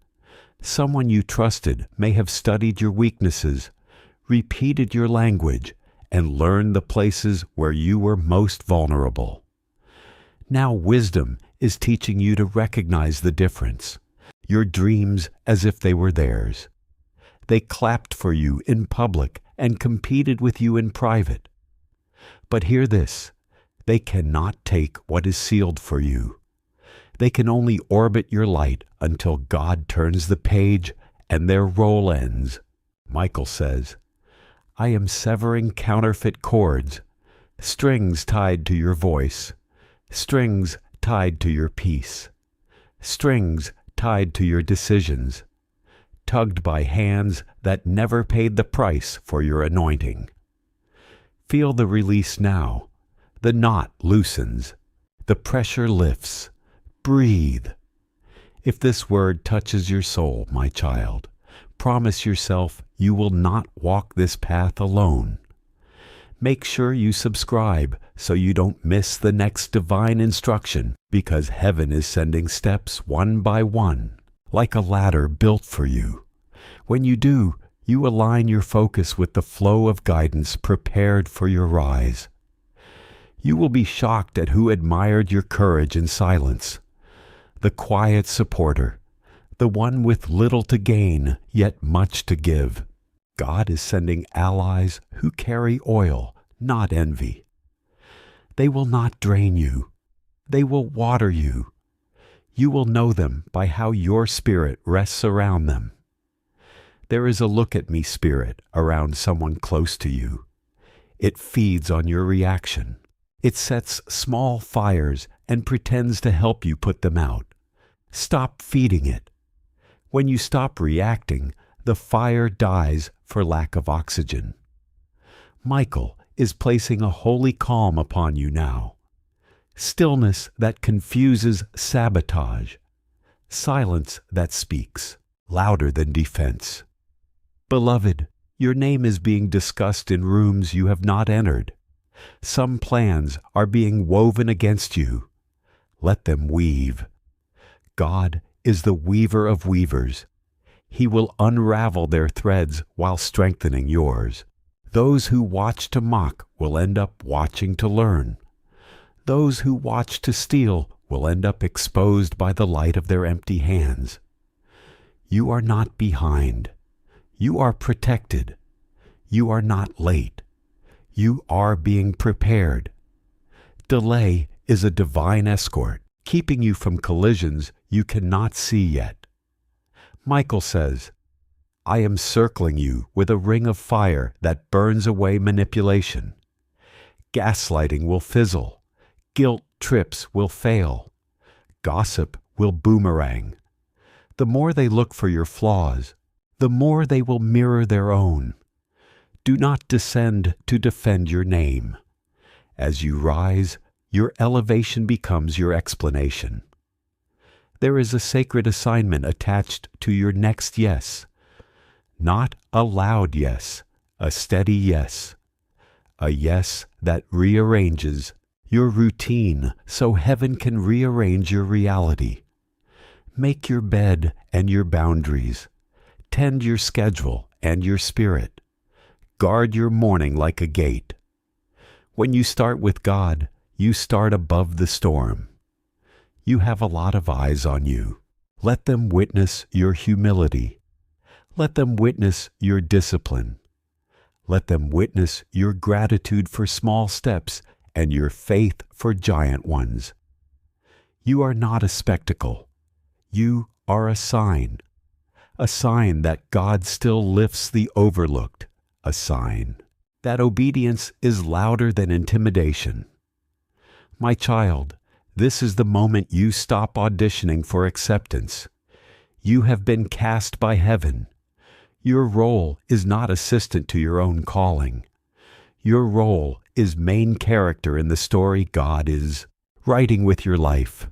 Speaker 1: Someone you trusted may have studied your weaknesses, repeated your language, and learned the places where you were most vulnerable. Now wisdom is teaching you to recognize the difference, your dreams as if they were theirs. They clapped for you in public and competed with you in private. But hear this, they cannot take what is sealed for you. They can only orbit your light until God turns the page and their role ends. Michael says, I am severing counterfeit cords, strings tied to your voice, strings tied to your peace, strings tied to your decisions, tugged by hands that never paid the price for your anointing. Feel the release now. The knot loosens. The pressure lifts. Breathe. If this word touches your soul, my child, promise yourself you will not walk this path alone. Make sure you subscribe so you don't miss the next divine instruction, because heaven is sending steps one by one, like a ladder built for you. When you do, you align your focus with the flow of guidance prepared for your rise. You will be shocked at who admired your courage in silence. The quiet supporter, the one with little to gain, yet much to give. God is sending allies who carry oil, not envy. They will not drain you. They will water you. You will know them by how your spirit rests around them. There is a look at me spirit around someone close to you. It feeds on your reaction. It sets small fires and pretends to help you put them out. Stop feeding it. When you stop reacting, the fire dies for lack of oxygen. Michael is placing a holy calm upon you now. Stillness that confuses sabotage. Silence that speaks, louder than defense. Beloved, your name is being discussed in rooms you have not entered. Some plans are being woven against you. Let them weave. God is the weaver of weavers. He will unravel their threads while strengthening yours. Those who watch to mock will end up watching to learn. Those who watch to steal will end up exposed by the light of their empty hands. You are not behind. You are protected. You are not late. You are being prepared. Delay is a divine escort, keeping you from collisions you cannot see yet. Michael says, I am circling you with a ring of fire that burns away manipulation. Gaslighting will fizzle. Guilt trips will fail. Gossip will boomerang. The more they look for your flaws, the more they will mirror their own. Do not descend to defend your name. As you rise, your elevation becomes your explanation. There is a sacred assignment attached to your next yes. Not a loud yes, a steady yes. A yes that rearranges your routine so heaven can rearrange your reality. Make your bed and your boundaries. Tend your schedule and your spirit. Guard your morning like a gate. When you start with God, you start above the storm. You have a lot of eyes on you. Let them witness your humility. Let them witness your discipline. Let them witness your gratitude for small steps and your faith for giant ones. You are not a spectacle. You are a sign that God still lifts the overlooked, a sign that obedience is louder than intimidation. My child, this is the moment you stop auditioning for acceptance. You have been cast by heaven. Your role is not assistant to your own calling. Your role is main character in the story God is writing with your life.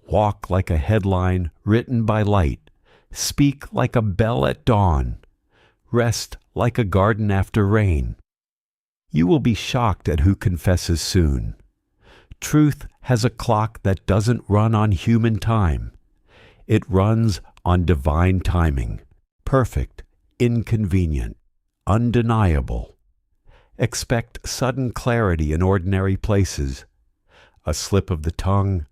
Speaker 1: Walk like a headline written by light. Speak like a bell at dawn. Rest like a garden after rain. You will be shocked at who confesses soon. Truth has a clock that doesn't run on human time. It runs on divine timing. Perfect, inconvenient, undeniable. Expect sudden clarity in ordinary places. A slip of the tongue,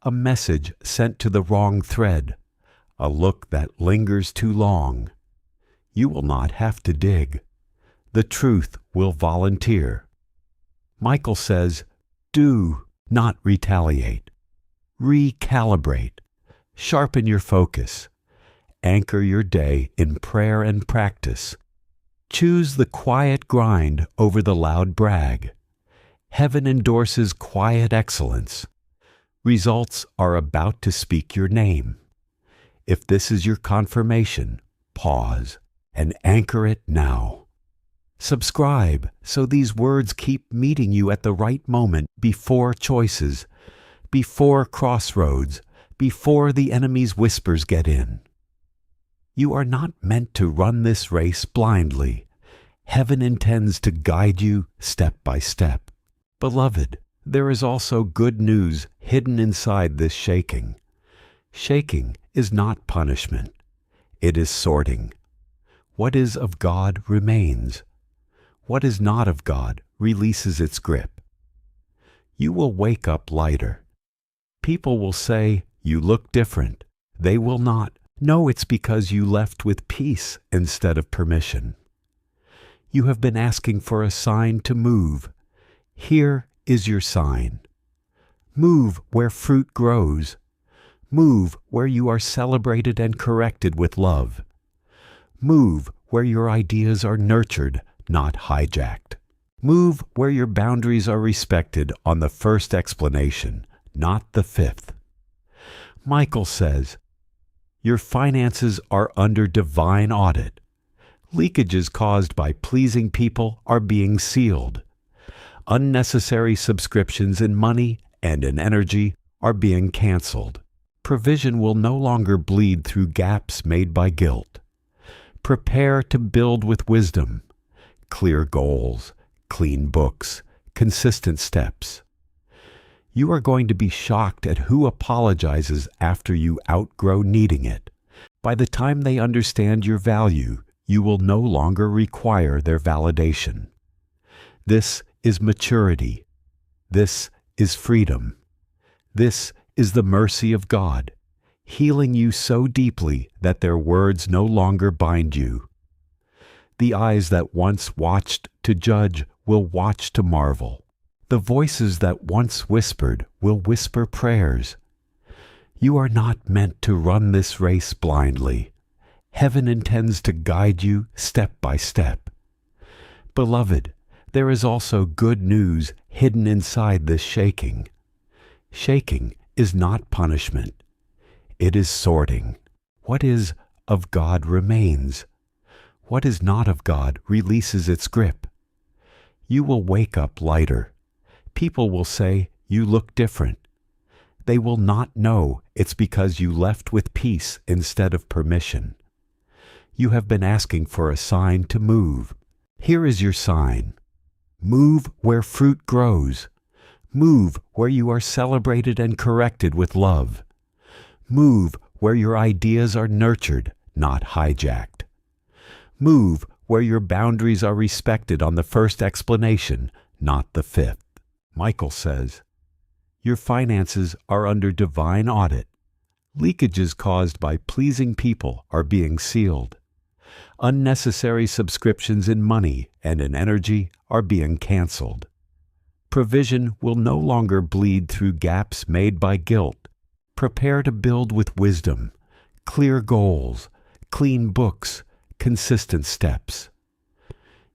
Speaker 1: a message sent to the wrong thread, a look that lingers too long. You will not have to dig. The truth will volunteer. Michael says, do not retaliate. Recalibrate. Sharpen your focus. Anchor your day in prayer and practice. Choose the quiet grind over the loud brag. Heaven endorses quiet excellence. Results are about to speak your name. If this is your confirmation, pause and anchor it now. Subscribe so these words keep meeting you at the right moment before choices, before crossroads, before the enemy's whispers get in. You are not meant to run this race blindly. Heaven intends to guide you step by step. Beloved, there is also good news hidden inside this shaking. Shaking is not punishment. It is sorting. What is of God remains. What is not of God releases its grip. You will wake up lighter. People will say, you look different. They will not. No, it's because you left with peace instead of permission. You have been asking for a sign to move. Here is your sign. Move where fruit grows. Move where you are celebrated and corrected with love. Move where your ideas are nurtured, not hijacked. Move where your boundaries are respected on the first explanation, not the fifth. Michael says, your finances are under divine audit. Leakages caused by pleasing people are being sealed. Unnecessary subscriptions in money and in energy are being canceled. Provision will no longer bleed through gaps made by guilt. Prepare to build with wisdom. Clear goals, clean books, consistent steps. You are going to be shocked at who apologizes after you outgrow needing it. By the time they understand your value, you will no longer require their validation. This is maturity. This is freedom. This is the mercy of God, healing you so deeply that their words no longer bind you. The eyes that once watched to judge will watch to marvel. The voices that once whispered will whisper prayers. You are not meant to run this race blindly. Heaven intends to guide you step by step. Beloved, there is also good news hidden inside this shaking. Shaking is not punishment. It is sorting. What is of God remains. What is not of God releases its grip. You will wake up lighter. People will say, you look different. They will not know it's because you left with peace instead of permission. You have been asking for a sign to move. Here is your sign. Move where fruit grows. Move where you are celebrated and corrected with love. Move where your ideas are nurtured, not hijacked. Move where your boundaries are respected on the first explanation, not the fifth. Michael says, your finances are under divine audit. Leakages caused by pleasing people are being sealed. Unnecessary subscriptions in money and in energy are being canceled. Provision will no longer bleed through gaps made by guilt. Prepare to build with wisdom, clear goals, clean books, consistent steps.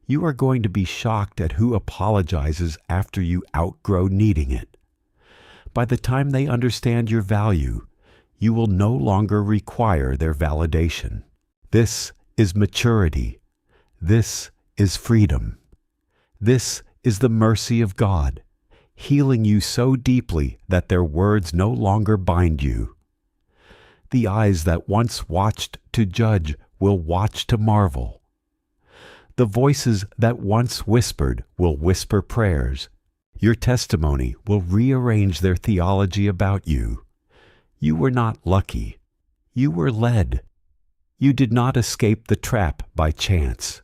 Speaker 1: You are going to be shocked at who apologizes after you outgrow needing it. By the time they understand your value, you will no longer require their validation. This is maturity. This is freedom. This is the mercy of God, healing you so deeply that their words no longer bind you. The eyes that once watched to judge will watch to marvel. The voices that once whispered will whisper prayers. Your testimony will rearrange their theology about you. You were not lucky. You were led. You did not escape the trap by chance.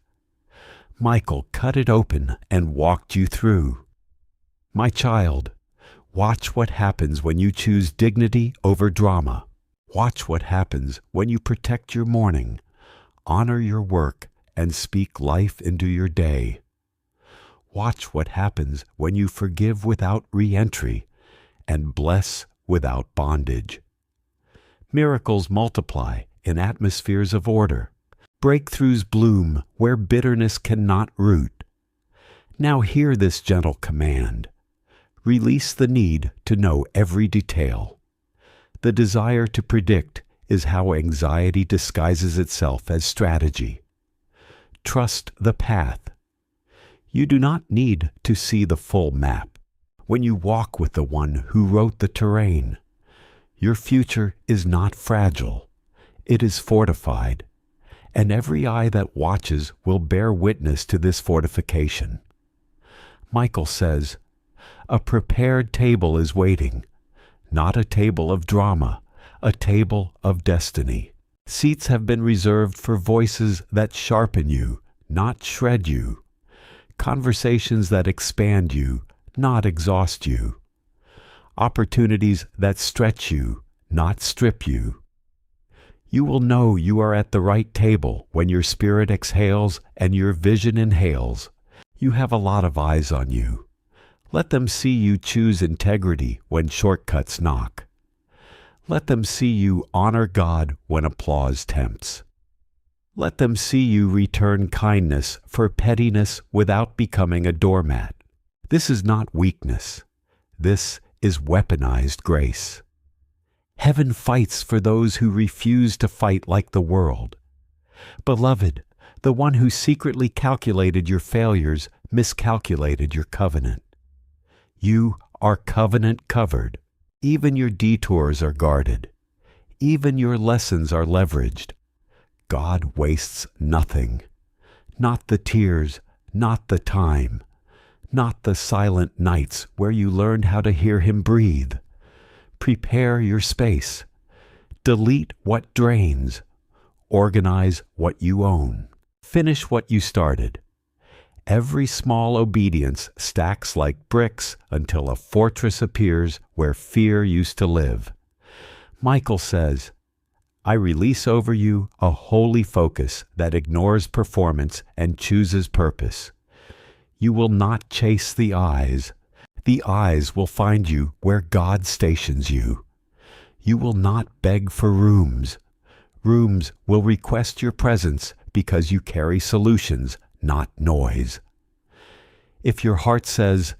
Speaker 1: Michael cut it open and walked you through. My child, watch what happens when you choose dignity over drama. Watch what happens when you protect your morning, honor your work, and speak life into your day. Watch what happens when you forgive without re-entry and bless without bondage. Miracles multiply in atmospheres of order. Breakthroughs bloom where bitterness cannot root. Now hear this gentle command. Release the need to know every detail. The desire to predict is how anxiety disguises itself as strategy. Trust the path. You do not need to see the full map when you walk with the one who wrote the terrain. Your future is not fragile. It is fortified, and every eye that watches will bear witness to this fortification. Michael says, a prepared table is waiting, not a table of drama, a table of destiny. Seats have been reserved for voices that sharpen you, not shred you. Conversations that expand you, not exhaust you. Opportunities that stretch you, not strip you. You will know you are at the right table when your spirit exhales and your vision inhales. You have a lot of eyes on you. Let them see you choose integrity when shortcuts knock. Let them see you honor God when applause tempts. Let them see you return kindness for pettiness without becoming a doormat. This is not weakness. This is weaponized grace. Heaven fights for those who refuse to fight like the world. Beloved, the one who secretly calculated your failures miscalculated your covenant. You are covenant covered. Even your detours are guarded. Even your lessons are leveraged. God wastes nothing. Not the tears, not the time, not the silent nights where you learned how to hear Him breathe. Prepare your space. Delete what drains. Organize what you own. Finish what you started. Every small obedience stacks like bricks until a fortress appears where fear used to live. Michael says, I release over you a holy focus that ignores performance and chooses purpose. You will not chase the eyes. The eyes will find you where God stations you. You will not beg for rooms. Rooms will request your presence because you carry solutions, not noise. If your heart says,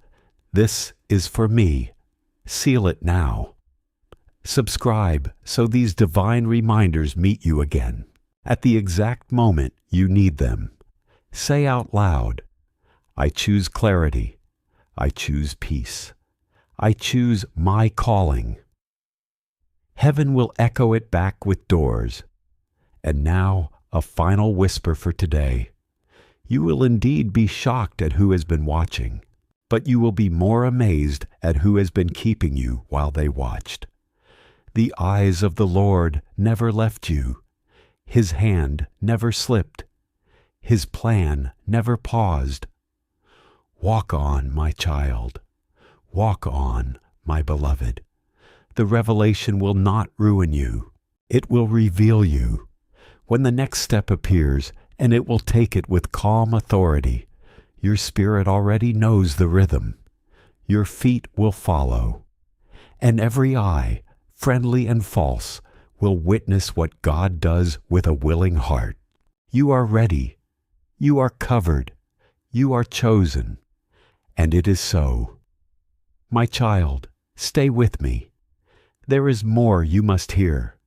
Speaker 1: this is for me, seal it now. Subscribe so these divine reminders meet you again, at the exact moment you need them. Say out loud, I choose clarity. I choose peace. I choose my calling. Heaven will echo it back with doors. And now, a final whisper for today. You will indeed be shocked at who has been watching, but you will be more amazed at who has been keeping you while they watched. The eyes of the Lord never left you. His hand never slipped. His plan never paused. Walk on, my child. Walk on, my beloved. The revelation will not ruin you. It will reveal you. When the next step appears, and it will take it with calm authority, your spirit already knows the rhythm. Your feet will follow. And every eye, friendly and false, will witness what God does with a willing heart. You are ready. You are covered. You are chosen. And it is so. My child, stay with me. There is more you must hear.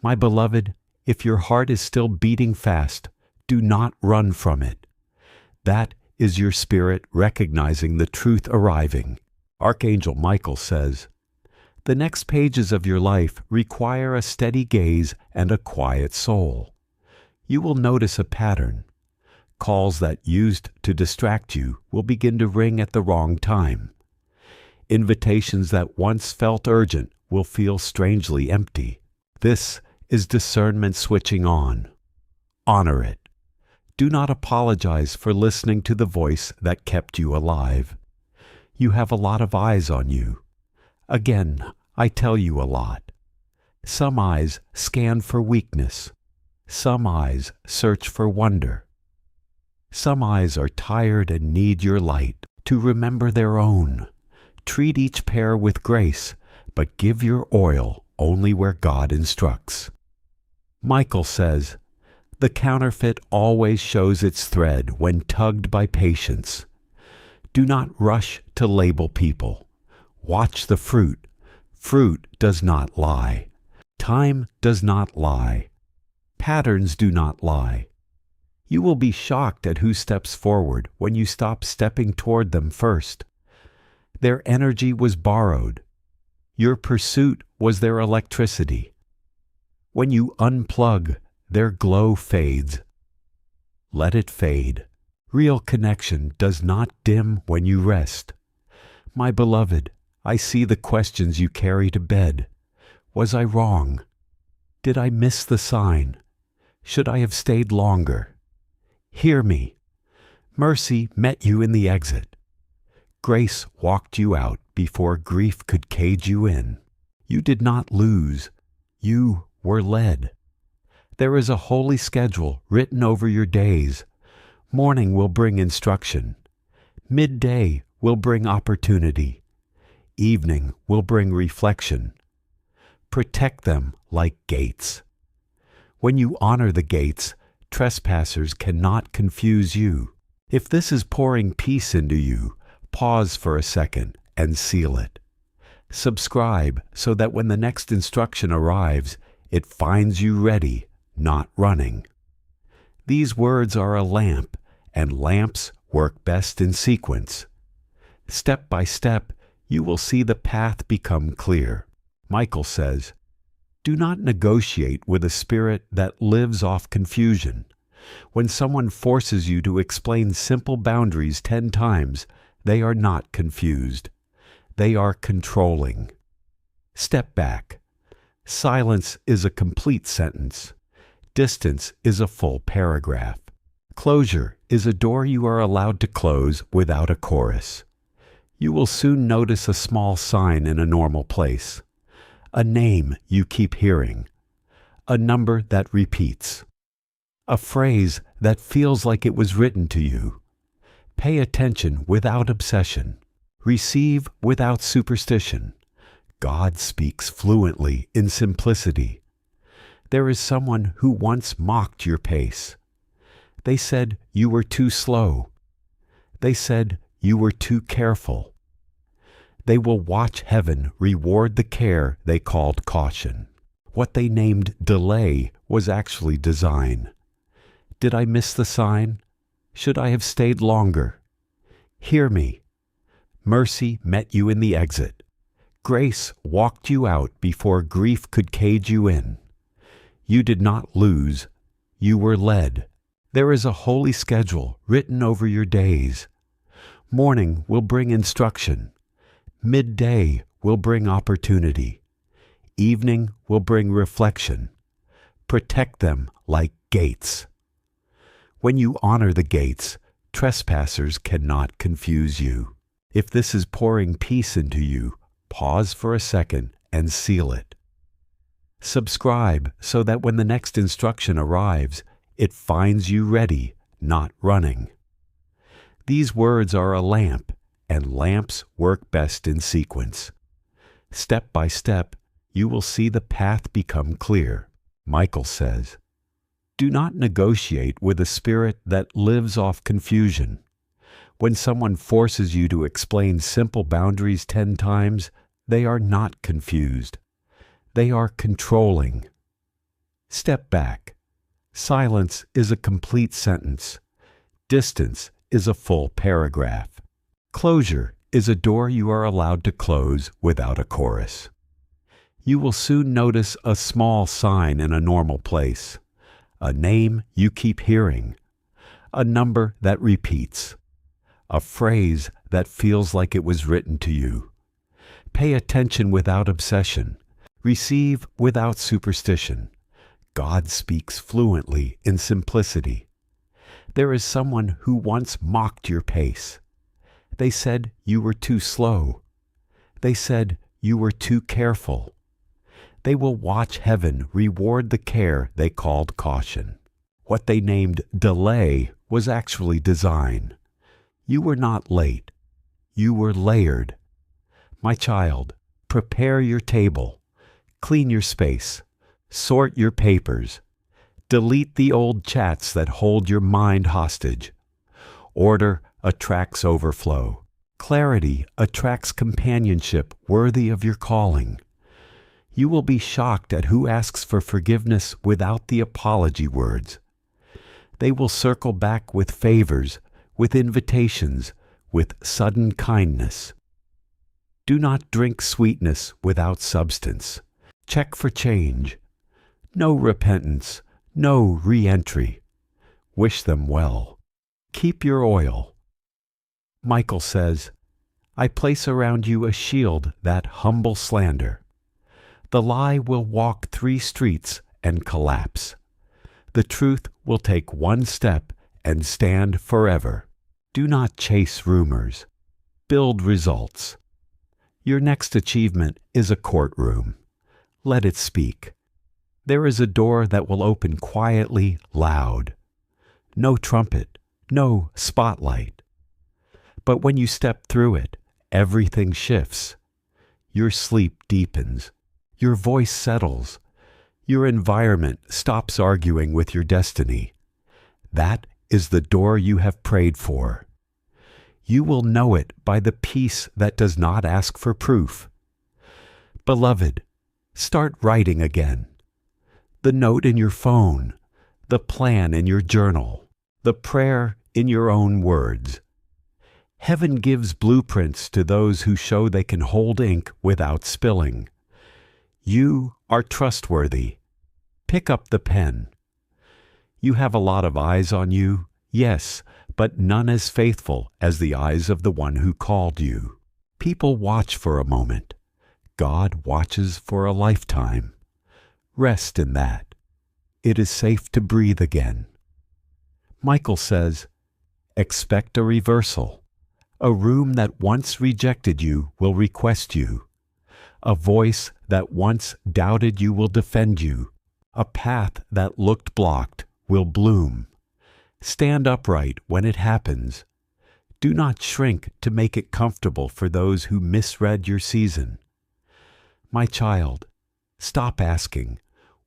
Speaker 1: My beloved, if your heart is still beating fast, do not run from it. That is your spirit recognizing the truth arriving. Archangel Michael says, "The next pages of your life require a steady gaze and a quiet soul. You will notice a pattern. Calls that used to distract you will begin to ring at the wrong time. Invitations that once felt urgent will feel strangely empty. This is discernment switching on. Honor it. Do not apologize for listening to the voice that kept you alive. You have a lot of eyes on you. Again, I tell you a lot. Some eyes scan for weakness. Some eyes search for wonder. Some eyes are tired and need your light to remember their own. Treat each pair with grace, but give your oil only where God instructs." Michael says, "The counterfeit always shows its thread when tugged by patience. Do not rush to label people. Watch the fruit. Fruit does not lie. Time does not lie. Patterns do not lie. You will be shocked at who steps forward when you stop stepping toward them first. Their energy was borrowed. Your pursuit was their electricity. When you unplug, their glow fades. Let it fade. Real connection does not dim when you rest. My beloved, I see the questions you carry to bed. Was I wrong? Did I miss the sign? Should I have stayed longer? Hear me. Mercy met you in the exit. Grace walked you out before grief could cage you in. You did not lose. You were led. There is a holy schedule written over your days. Morning will bring instruction. Midday will bring opportunity. Evening will bring reflection. Protect them like gates. When you honor the gates, trespassers cannot confuse you. If this is pouring peace into you, pause for a second and seal it. Subscribe so that when the next instruction arrives, it finds you ready, not running. These words are a lamp, and lamps work best in sequence. Step by step, you will see the path become clear. Michael says, "Do not negotiate with a spirit that lives off confusion. When someone forces you to explain simple boundaries 10 times, they are not confused. They are controlling. Step back. Silence is a complete sentence. Distance is a full paragraph. Closure is a door you are allowed to close without a chorus. You will soon notice a small sign in a normal place. A name you keep hearing. A number that repeats. A phrase that feels like it was written to you. Pay attention without obsession. Receive without superstition. God speaks fluently in simplicity. There is someone who once mocked your pace. They said you were too slow. They said you were too careful. They will watch heaven reward the care they called caution. What they named delay was actually design. Did I miss the sign? Should I have stayed longer? Hear me. Mercy met you in the exit. Grace walked you out before grief could cage you in. You did not lose. You were led. There is a holy schedule written over your days. Morning will bring instruction. Midday will bring opportunity. Evening will bring reflection. Protect them like gates. When you honor the gates, trespassers cannot confuse you. If this is pouring peace into you, pause for a second and seal it. Subscribe so that when the next instruction arrives, it finds you ready, not running. These words are a lamp, and lamps work best in sequence. Step by step, you will see the path become clear. Michael says, do not negotiate with a spirit that lives off confusion. When someone forces you to explain simple boundaries 10 times, they are not confused. They are controlling. Step back. Silence is a complete sentence. Distance is a full paragraph. Closure is a door you are allowed to close without a chorus. You will soon notice a small sign in a normal place, a name you keep hearing, a number that repeats, a phrase that feels like it was written to you. Pay attention without obsession. Receive without superstition. God speaks fluently in simplicity. There is someone who once mocked your pace. They said you were too slow. They said you were too careful. They will watch heaven reward the care they called caution. What they named delay was actually design. You were not late. You were layered. My child, prepare your table. Clean your space. Sort your papers. Delete the old chats that hold your mind hostage. Order attracts overflow. Clarity attracts companionship worthy of your calling. You will be shocked at who asks for forgiveness without the apology words. They will circle back with favors, with invitations, with sudden kindness. Do not drink sweetness without substance. Check for change. No repentance, no re-entry. Wish them well. Keep your oil. Michael says, I place around you a shield that humble slander. The lie will walk 3 streets and collapse. The truth will take 1 step and stand forever. Do not chase rumors. Build results. Your next achievement is a courtroom. Let it speak. There is a door that will open quietly, loud. No trumpet, no spotlight. But when you step through it, everything shifts. Your sleep deepens. Your voice settles. Your environment stops arguing with your destiny. That is the door you have prayed for. You will know it by the peace that does not ask for proof. Beloved, start writing again. The note in your phone, the plan in your journal, the prayer in your own words. Heaven gives blueprints to those who show they can hold ink without spilling. You are trustworthy. Pick up the pen. You have a lot of eyes on you, yes, but none as faithful as the eyes of the one who called you. People watch for a moment. God watches for a lifetime. Rest in that. It is safe to breathe again. Michael says, expect a reversal. A room that once rejected you will request you. A voice that once doubted you will defend you. A path that looked blocked will bloom. Stand upright when it happens. Do not shrink to make it comfortable for those who misread your season. My child, stop asking,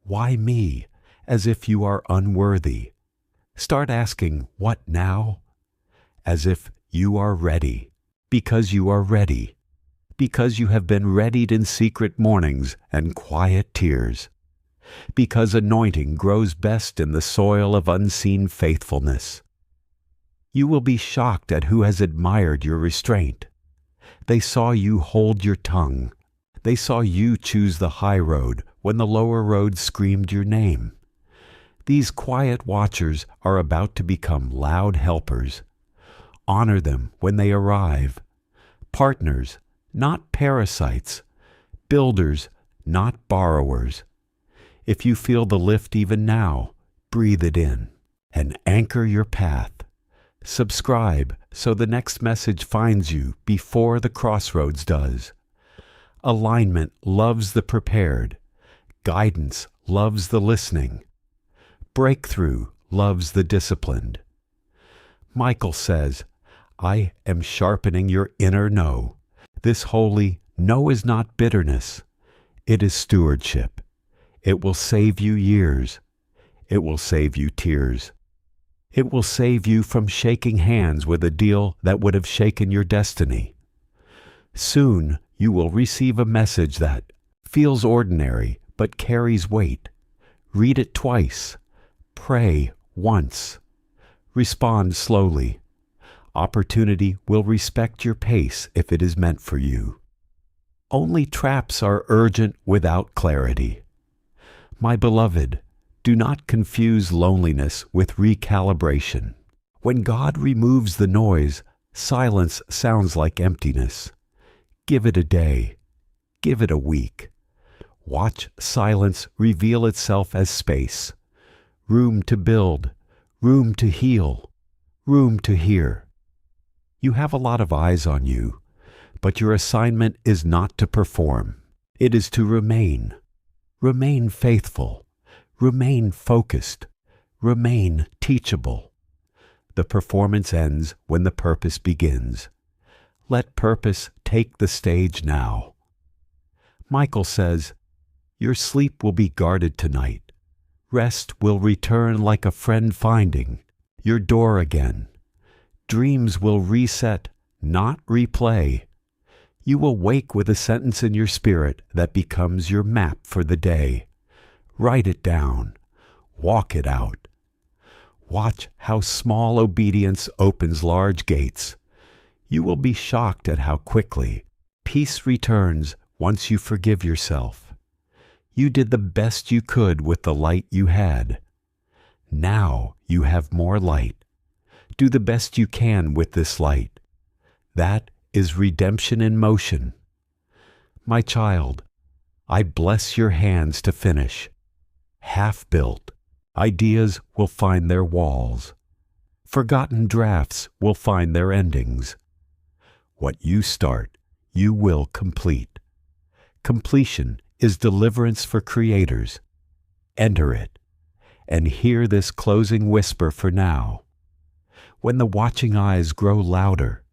Speaker 1: why me, as if you are unworthy. Start asking, what now? As if you are ready, because you are ready, because you have been readied in secret mornings and quiet tears, because anointing grows best in the soil of unseen faithfulness. You will be shocked at who has admired your restraint. They saw you hold your tongue. They saw you choose the high road when the lower road screamed your name. These quiet watchers are about to become loud helpers. Honor them when they arrive. Partners, not parasites. Builders, not borrowers. If you feel the lift even now, breathe it in and anchor your path. Subscribe so the next message finds you before the crossroads does. Alignment loves the prepared. Guidance loves the listening. Breakthrough loves the disciplined. Michael says, I am sharpening your inner no. This holy no is not bitterness. It is stewardship. It will save you years. It will save you tears. It will save you from shaking hands with a deal that would have shaken your destiny. Soon you will receive a message that feels ordinary but carries weight. Read it twice. Pray once. Respond slowly. Opportunity will respect your pace if it is meant for you. Only traps are urgent without clarity. My beloved, do not confuse loneliness with recalibration. When God removes the noise, silence sounds like emptiness. Give it a day. Give it a week. Watch silence reveal itself as space. Room to build. Room to heal. Room to hear. You have a lot of eyes on you, but your assignment is not to perform. It is to remain. Remain faithful. Remain focused. Remain teachable. The performance ends when the purpose begins. Let purpose take the stage now. Michael says, your sleep will be guarded tonight. Rest will return like a friend finding your door again. Dreams will reset, not replay. You will wake with a sentence in your spirit that becomes your map for the day. Write it down. Walk it out. Watch how small obedience opens large gates. You will be shocked at how quickly peace returns once you forgive yourself. You did the best you could with the light you had. Now you have more light. Do the best you can with this light. That is redemption in motion. My child, I bless your hands to finish. Half-built, ideas will find their walls. Forgotten drafts will find their endings. What you start, you will complete. Completion is deliverance for creators. Enter it, and hear this closing whisper for now. When the watching eyes grow louder,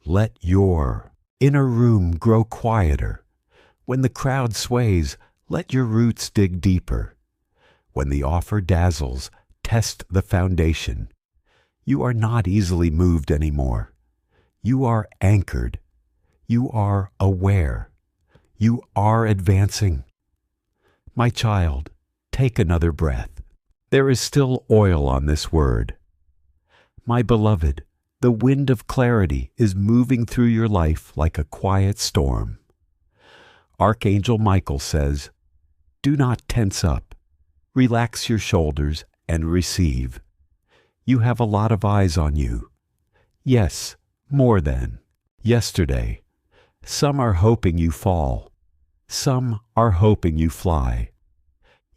Speaker 1: let your inner room grow quieter. When the crowd sways, let your roots dig deeper. When the offer dazzles, test the foundation. You are not easily moved anymore. You are anchored. You are aware. You are advancing. My child, take another breath. There is still oil on this word. My beloved, the wind of clarity is moving through your life like a quiet storm. Archangel Michael says, do not tense up. Relax your shoulders and receive. You have a lot of eyes on you. Yes, more than yesterday. Some are hoping you fall. Some are hoping you fly.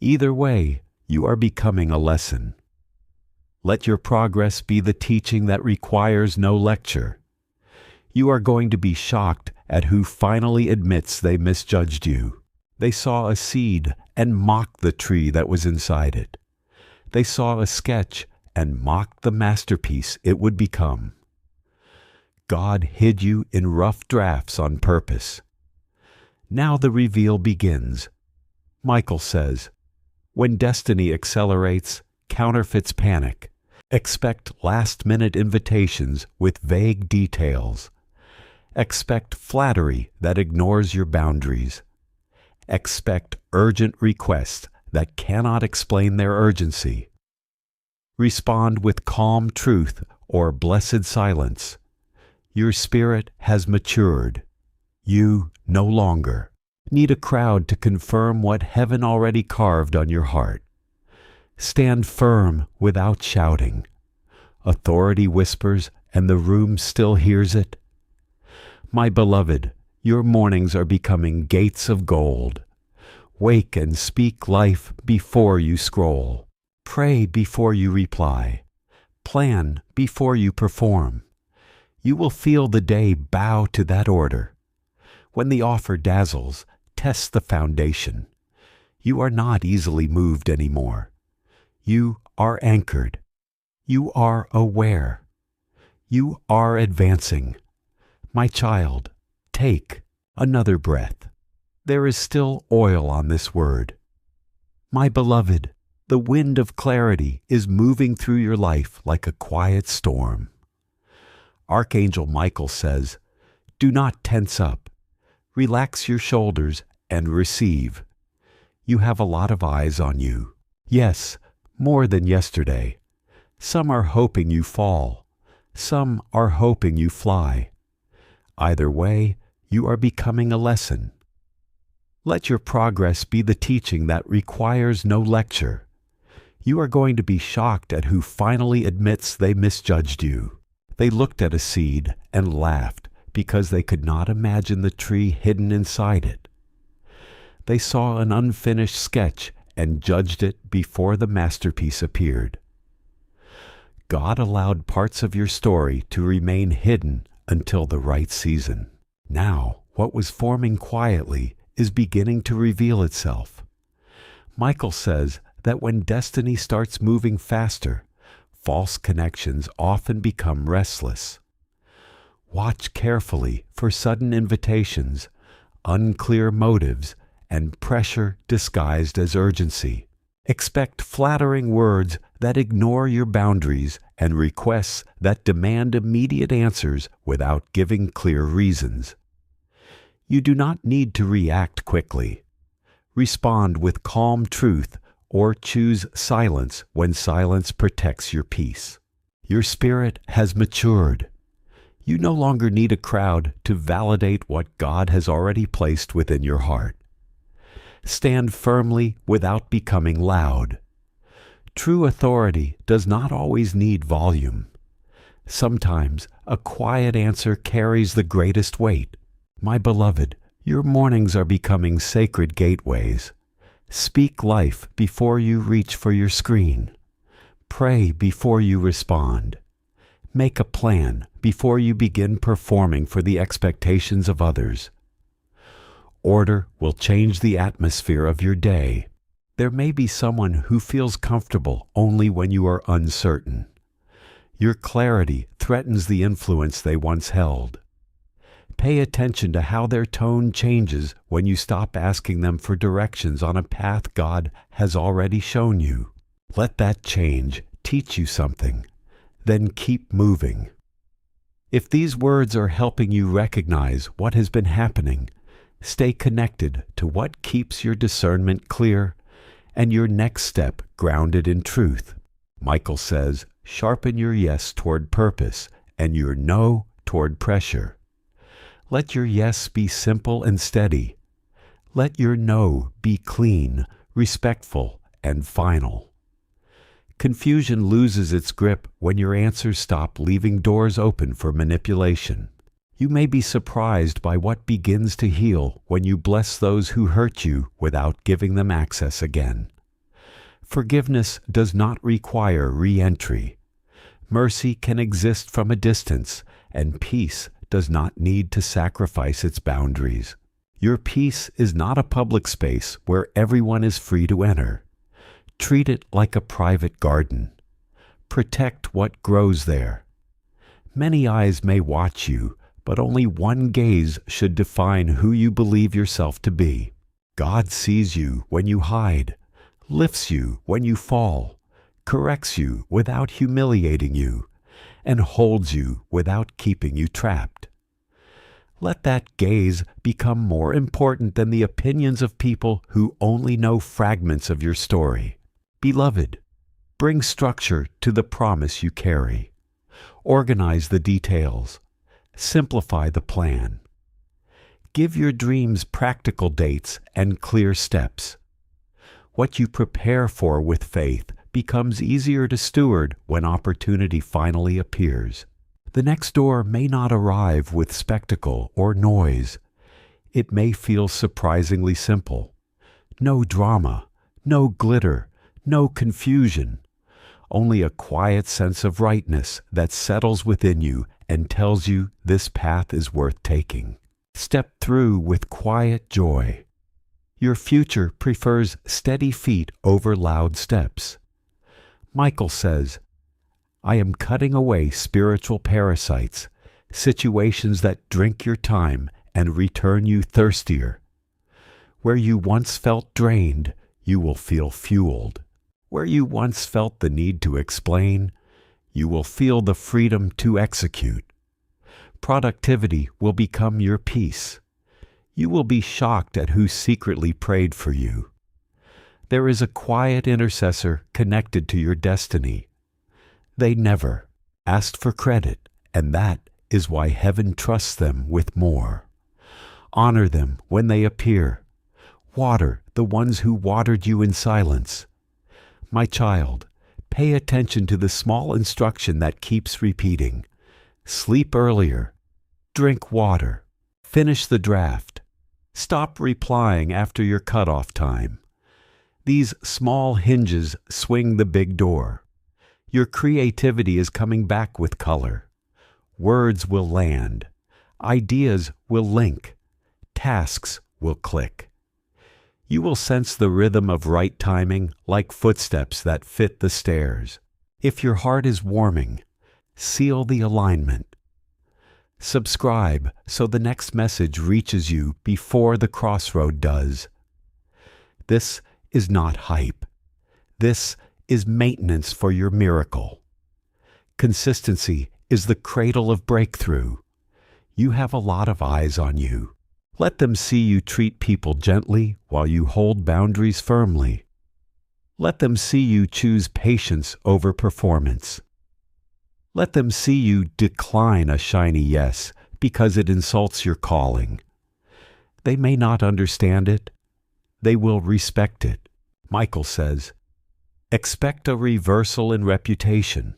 Speaker 1: Either way, you are becoming a lesson. Let your progress be the teaching that requires no lecture. You are going to be shocked at who finally admits they misjudged you. They saw a seed and mocked the tree that was inside it. They saw a sketch and mocked the masterpiece it would become. God hid you in rough drafts on purpose. Now the reveal begins. Michael says, when destiny accelerates, counterfeits panic. Expect last-minute invitations with vague details. Expect flattery that ignores your boundaries. Expect urgent requests that cannot explain their urgency. Respond with calm truth or blessed silence. Your spirit has matured. You no longer need a crowd to confirm what heaven already carved on your heart. Stand firm without shouting. Authority whispers and the room still hears it. My beloved, your mornings are becoming gates of gold. Wake and speak life before you scroll. Pray before you reply. Plan before you perform. You will feel the day bow to that order. When the offer dazzles, test the foundation. You are not easily moved anymore. You are anchored. You are aware. You are advancing. My child, take another breath. There is still oil on this word. My beloved, the wind of clarity is moving through your life like a quiet storm. Archangel Michael says, do not tense up. Relax your shoulders and receive. You have a lot of eyes on you. Yes, more than yesterday. Some are hoping you fall. Some are hoping you fly. Either way, you are becoming a lesson. Let your progress be the teaching that requires no lecture. You are going to be shocked at who finally admits they misjudged you. They looked at a seed and laughed because they could not imagine the tree hidden inside it. They saw an unfinished sketch and judged it before the masterpiece appeared. God allowed parts of your story to remain hidden until the right season. Now, what was forming quietly is beginning to reveal itself. Michael says that when destiny starts moving faster, false connections often become restless. Watch carefully for sudden invitations, unclear motives, and pressure disguised as urgency. Expect flattering words that ignore your boundaries and requests that demand immediate answers without giving clear reasons. You do not need to react quickly. Respond with calm truth or choose silence when silence protects your peace. Your spirit has matured. You no longer need a crowd to validate what God has already placed within your heart. Stand firmly without becoming loud. True authority does not always need volume. Sometimes a quiet answer carries the greatest weight. My beloved, your mornings are becoming sacred gateways. Speak life before you reach for your screen. Pray before you respond. Make a plan before you begin performing for the expectations of others. Order will change the atmosphere of your day. There may be someone who feels comfortable only when you are uncertain. Your clarity threatens the influence they once held. Pay attention to how their tone changes when you stop asking them for directions on a path God has already shown you. Let that change teach you something. Then keep moving. If these words are helping you recognize what has been happening, stay connected to what keeps your discernment clear and your next step grounded in truth. Michael says, sharpen your yes toward purpose and your no toward pressure. Let your yes be simple and steady. Let your no be clean, respectful, and final. Confusion loses its grip when your answers stop leaving doors open for manipulation. You may be surprised by what begins to heal when you bless those who hurt you without giving them access again. Forgiveness does not require re-entry. Mercy can exist from a distance, and peace does not need to sacrifice its boundaries. Your peace is not a public space where everyone is free to enter. Treat it like a private garden. Protect what grows there. Many eyes may watch you, but only one gaze should define who you believe yourself to be. God sees you when you hide, lifts you when you fall, corrects you without humiliating you, and holds you without keeping you trapped. Let that gaze become more important than the opinions of people who only know fragments of your story. Beloved, bring structure to the promise you carry. Organize the details. Simplify the plan. Give your dreams practical dates and clear steps. What you prepare for with faith becomes easier to steward when opportunity finally appears. The next door may not arrive with spectacle or noise. It may feel surprisingly simple. No drama, no glitter, no confusion. Only a quiet sense of rightness that settles within you and tells you this path is worth taking. Step through with quiet joy. Your future prefers steady feet over loud steps. Michael says, I am cutting away spiritual parasites, situations that drink your time and return you thirstier. Where you once felt drained, you will feel fueled. Where you once felt the need to explain, you will feel the freedom to execute. Productivity will become your peace. You will be shocked at who secretly prayed for you. There is a quiet intercessor connected to your destiny. They never asked for credit, and that is why heaven trusts them with more. Honor them when they appear. Water the ones who watered you in silence. My child, pay attention to the small instruction that keeps repeating. Sleep earlier. Drink water. Finish the draft. Stop replying after your cutoff time. These small hinges swing the big door. Your creativity is coming back with color. Words will land. Ideas will link. Tasks will click. You will sense the rhythm of right timing like footsteps that fit the stairs. If your heart is warming, seal the alignment. Subscribe so the next message reaches you before the crossroad does. This is not hype. This is maintenance for your miracle. Consistency is the cradle of breakthrough. You have a lot of eyes on you. Let them see you treat people gently while you hold boundaries firmly. Let them see you choose patience over performance. Let them see you decline a shiny yes because it insults your calling. They may not understand it. They will respect it. Michael says, expect a reversal in reputation.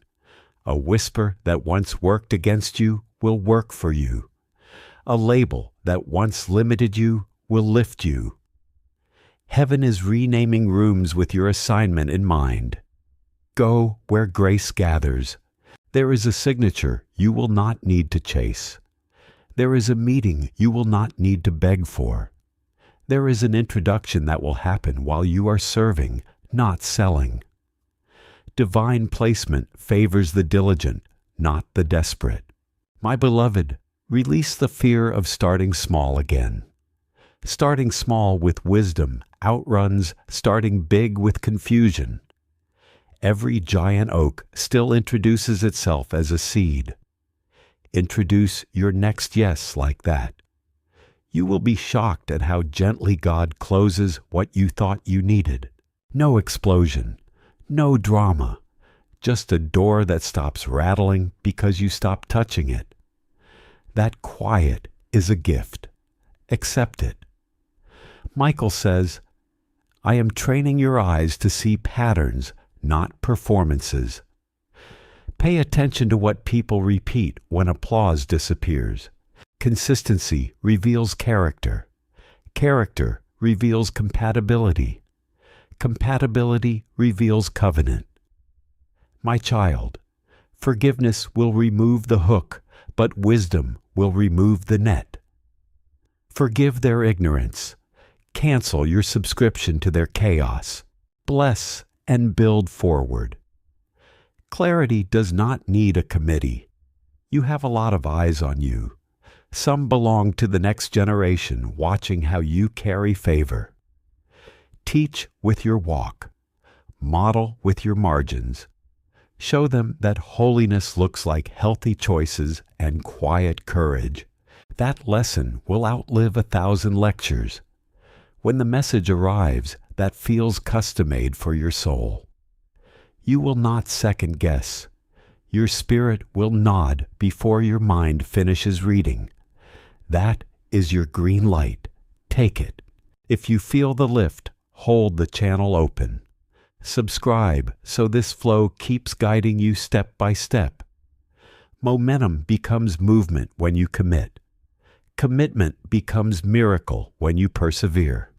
Speaker 1: A whisper that once worked against you will work for you. A label that once limited you will lift you. Heaven is renaming rooms with your assignment in mind. Go where grace gathers. There is a signature you will not need to chase. There is a meeting you will not need to beg for. There is an introduction that will happen while you are serving, not selling. Divine placement favors the diligent, not the desperate. My beloved, release the fear of starting small again. Starting small with wisdom outruns starting big with confusion. Every giant oak still introduces itself as a seed. Introduce your next yes like that. You will be shocked at how gently God closes what you thought you needed. No explosion, no drama, just a door that stops rattling because you stopped touching it. That quiet is a gift. Accept it. Michael says, I am training your eyes to see patterns, not performances. Pay attention to what people repeat when applause disappears. Consistency reveals character. Character reveals compatibility. Compatibility reveals covenant. My child, forgiveness will remove the hook, but wisdom will remove the net. Forgive their ignorance. Cancel your subscription to their chaos. Bless and build forward. Clarity does not need a committee. You have a lot of eyes on you. Some belong to the next generation watching how you carry favor. Teach with your walk. Model with your margins. Show them that holiness looks like healthy choices and quiet courage. That lesson will outlive 1,000 lectures. When the message arrives, that feels custom-made for your soul. You will not second guess. Your spirit will nod before your mind finishes reading. That is your green light. Take it. If you feel the lift, hold the channel open. Subscribe so this flow keeps guiding you step by step. Momentum becomes movement when you commit. Commitment becomes miracle when you persevere.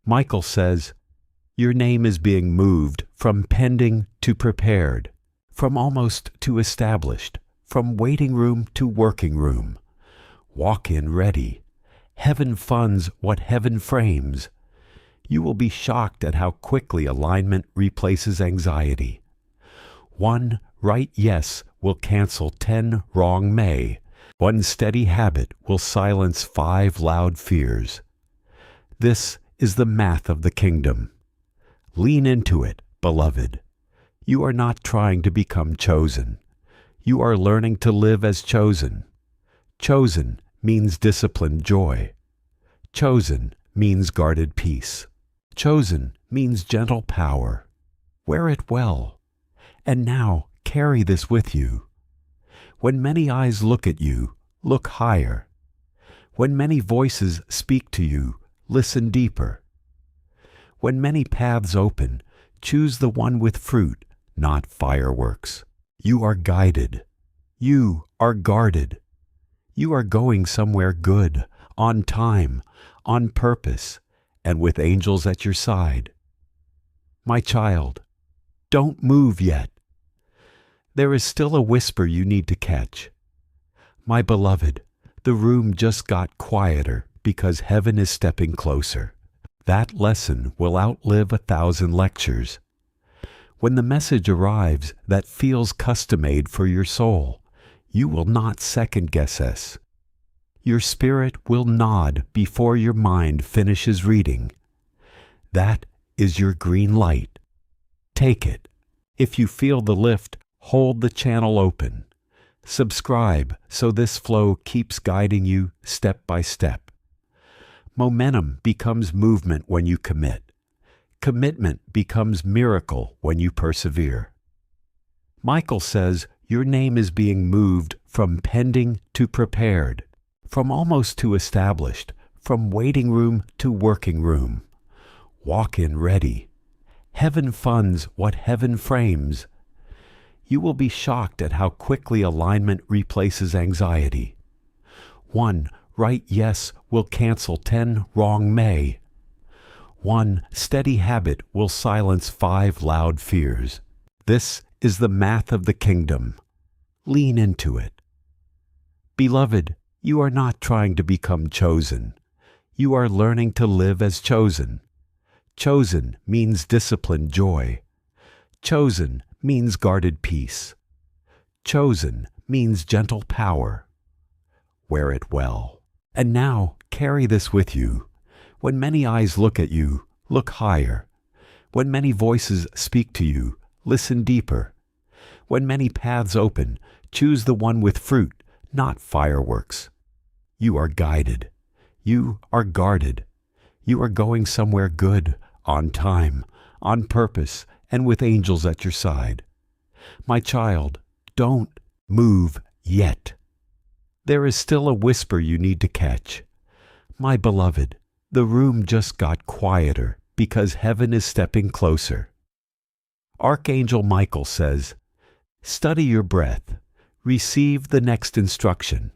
Speaker 1: Michael says, your name is being moved from pending to prepared, from almost to established, from waiting room to working room. Walk in ready. Heaven funds what heaven frames. You will be shocked at how quickly alignment replaces anxiety. One right yes will cancel 10 wrong may. One steady habit will silence 5 loud fears. This is the math of the kingdom. Lean into it, beloved. You are not trying to become chosen. You are learning to live as chosen. Chosen means disciplined joy. Chosen means guarded peace. Chosen means gentle power. Wear it well. And now carry this with you. When many eyes look at you, look higher. When many voices speak to you, listen deeper. When many paths open, choose the one with fruit, not fireworks. You are guided. You are guarded. You are going somewhere good, on time, on purpose, and with angels at your side. My child, don't move yet. There is still a whisper you need to catch. My beloved, the room just got quieter because heaven is stepping closer. That lesson will outlive 1,000 lectures. When the message arrives that feels custom-made for your soul, you will not second-guess us. Your spirit will nod before your mind finishes reading. That is your green light. Take it. If you feel the lift, hold the channel open. Subscribe so this flow keeps guiding you step by step. Momentum becomes movement when you commit. Commitment becomes miracle when you persevere. Michael says your name is being moved from pending to prepared, from almost to established, from waiting room to working room. Walk in ready. Heaven funds what heaven frames. You will be shocked at how quickly alignment replaces anxiety. One right yes will cancel 10 wrong may. One steady habit will silence 5 loud fears. This is the math of the kingdom. Lean into it. Beloved, you are not trying to become chosen. You are learning to live as chosen. Chosen means disciplined joy. Chosen means guarded peace. Chosen means gentle power. Wear it well. And now carry this with you. When many eyes look at you, look higher. When many voices speak to you, listen deeper. When many paths open, choose the one with fruit, not fireworks. You are guided. You are guarded. You are going somewhere good, on time, on purpose, and with angels at your side. My child, don't move yet. There is still a whisper you need to catch. My beloved, the room just got quieter because heaven is stepping closer. Archangel Michael says, study your breath. Receive the next instruction.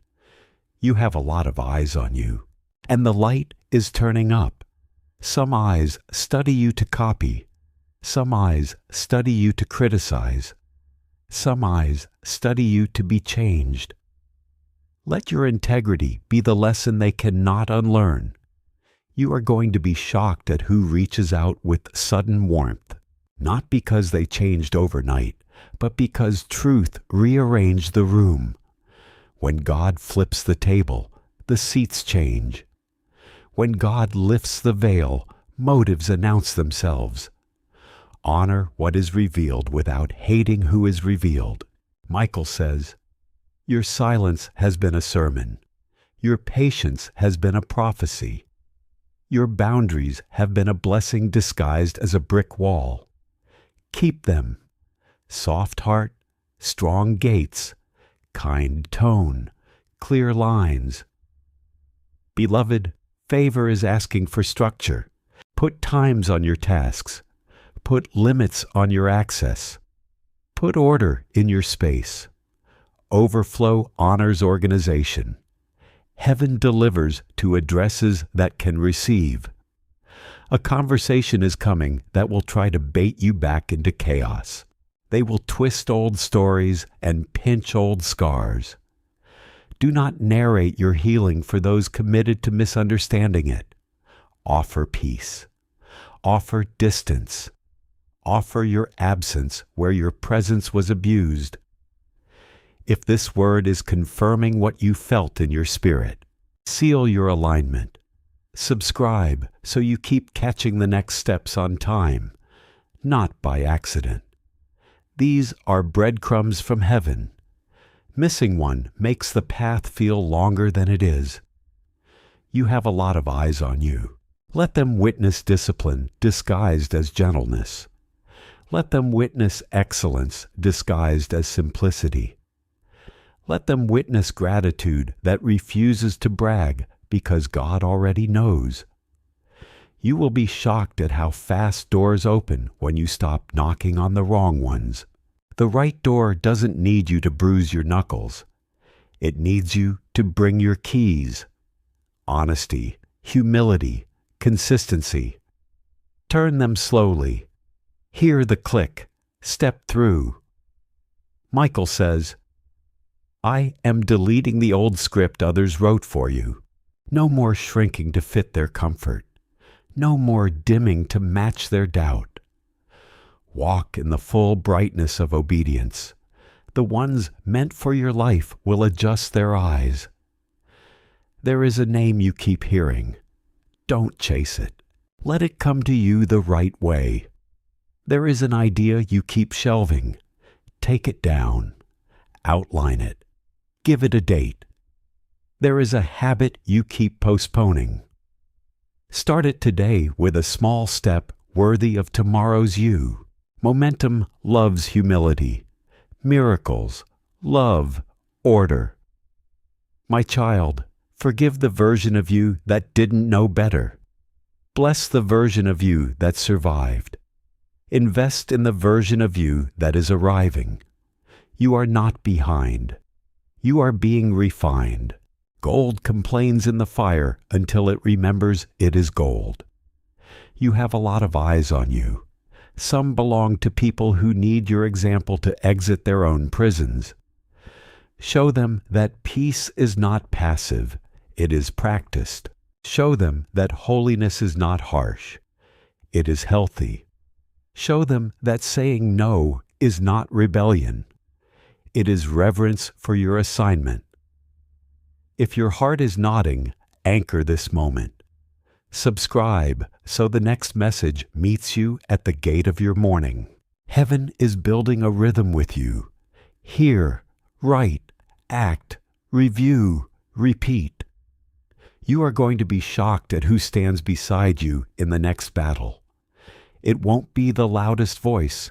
Speaker 1: You have a lot of eyes on you, and the light is turning up. Some eyes study you to copy. Some eyes study you to criticize. Some eyes study you to be changed. Let your integrity be the lesson they cannot unlearn. You are going to be shocked at who reaches out with sudden warmth, not because they changed overnight, but because truth rearranged the room. When God flips the table, the seats change. When God lifts the veil, motives announce themselves. Honor what is revealed without hating who is revealed. Michael says, your silence has been a sermon. Your patience has been a prophecy. Your boundaries have been a blessing disguised as a brick wall. Keep them. Soft heart, strong gates, kind tone, clear lines. Beloved, favor is asking for structure. Put times on your tasks. Put limits on your access. Put order in your space. Overflow honors organization. Heaven delivers to addresses that can receive. A conversation is coming that will try to bait you back into chaos. They will twist old stories and pinch old scars. Do not narrate your healing for those committed to misunderstanding it. Offer peace. Offer distance. Offer your absence where your presence was abused. If this word is confirming what you felt in your spirit, seal your alignment. Subscribe so you keep catching the next steps on time, not by accident. These are breadcrumbs from heaven. Missing one makes the path feel longer than it is. You have a lot of eyes on you. Let them witness discipline disguised as gentleness. Let them witness excellence disguised as simplicity. Let them witness gratitude that refuses to brag because God already knows. You will be shocked at how fast doors open when you stop knocking on the wrong ones. The right door doesn't need you to bruise your knuckles. It needs you to bring your keys. Honesty, humility, consistency. Turn them slowly. Hear the click. Step through. Michael says, I am deleting the old script others wrote for you. No more shrinking to fit their comfort. No more dimming to match their doubt. Walk in the full brightness of obedience. The ones meant for your life will adjust their eyes. There is a name you keep hearing. Don't chase it. Let it come to you the right way. There is an idea you keep shelving. Take it down. Outline it. Give it a date. There is a habit you keep postponing. Start it today with a small step worthy of tomorrow's you. Momentum loves humility. Miracles, love, order. My child, forgive the version of you that didn't know better. Bless the version of you that survived. Invest in the version of you that is arriving. You are not behind. You are being refined. Gold complains in the fire until it remembers it is gold. You have a lot of eyes on you. Some belong to people who need your example to exit their own prisons. Show them that peace is not passive, it is practiced. Show them that holiness is not harsh, it is healthy. Show them that saying no is not rebellion, it is reverence for your assignment. If your heart is nodding, anchor this moment. Subscribe so the next message meets you at the gate of your morning. Heaven is building a rhythm with you. Hear, write, act, review, repeat. You are going to be shocked at who stands beside you in the next battle. It won't be the loudest voice.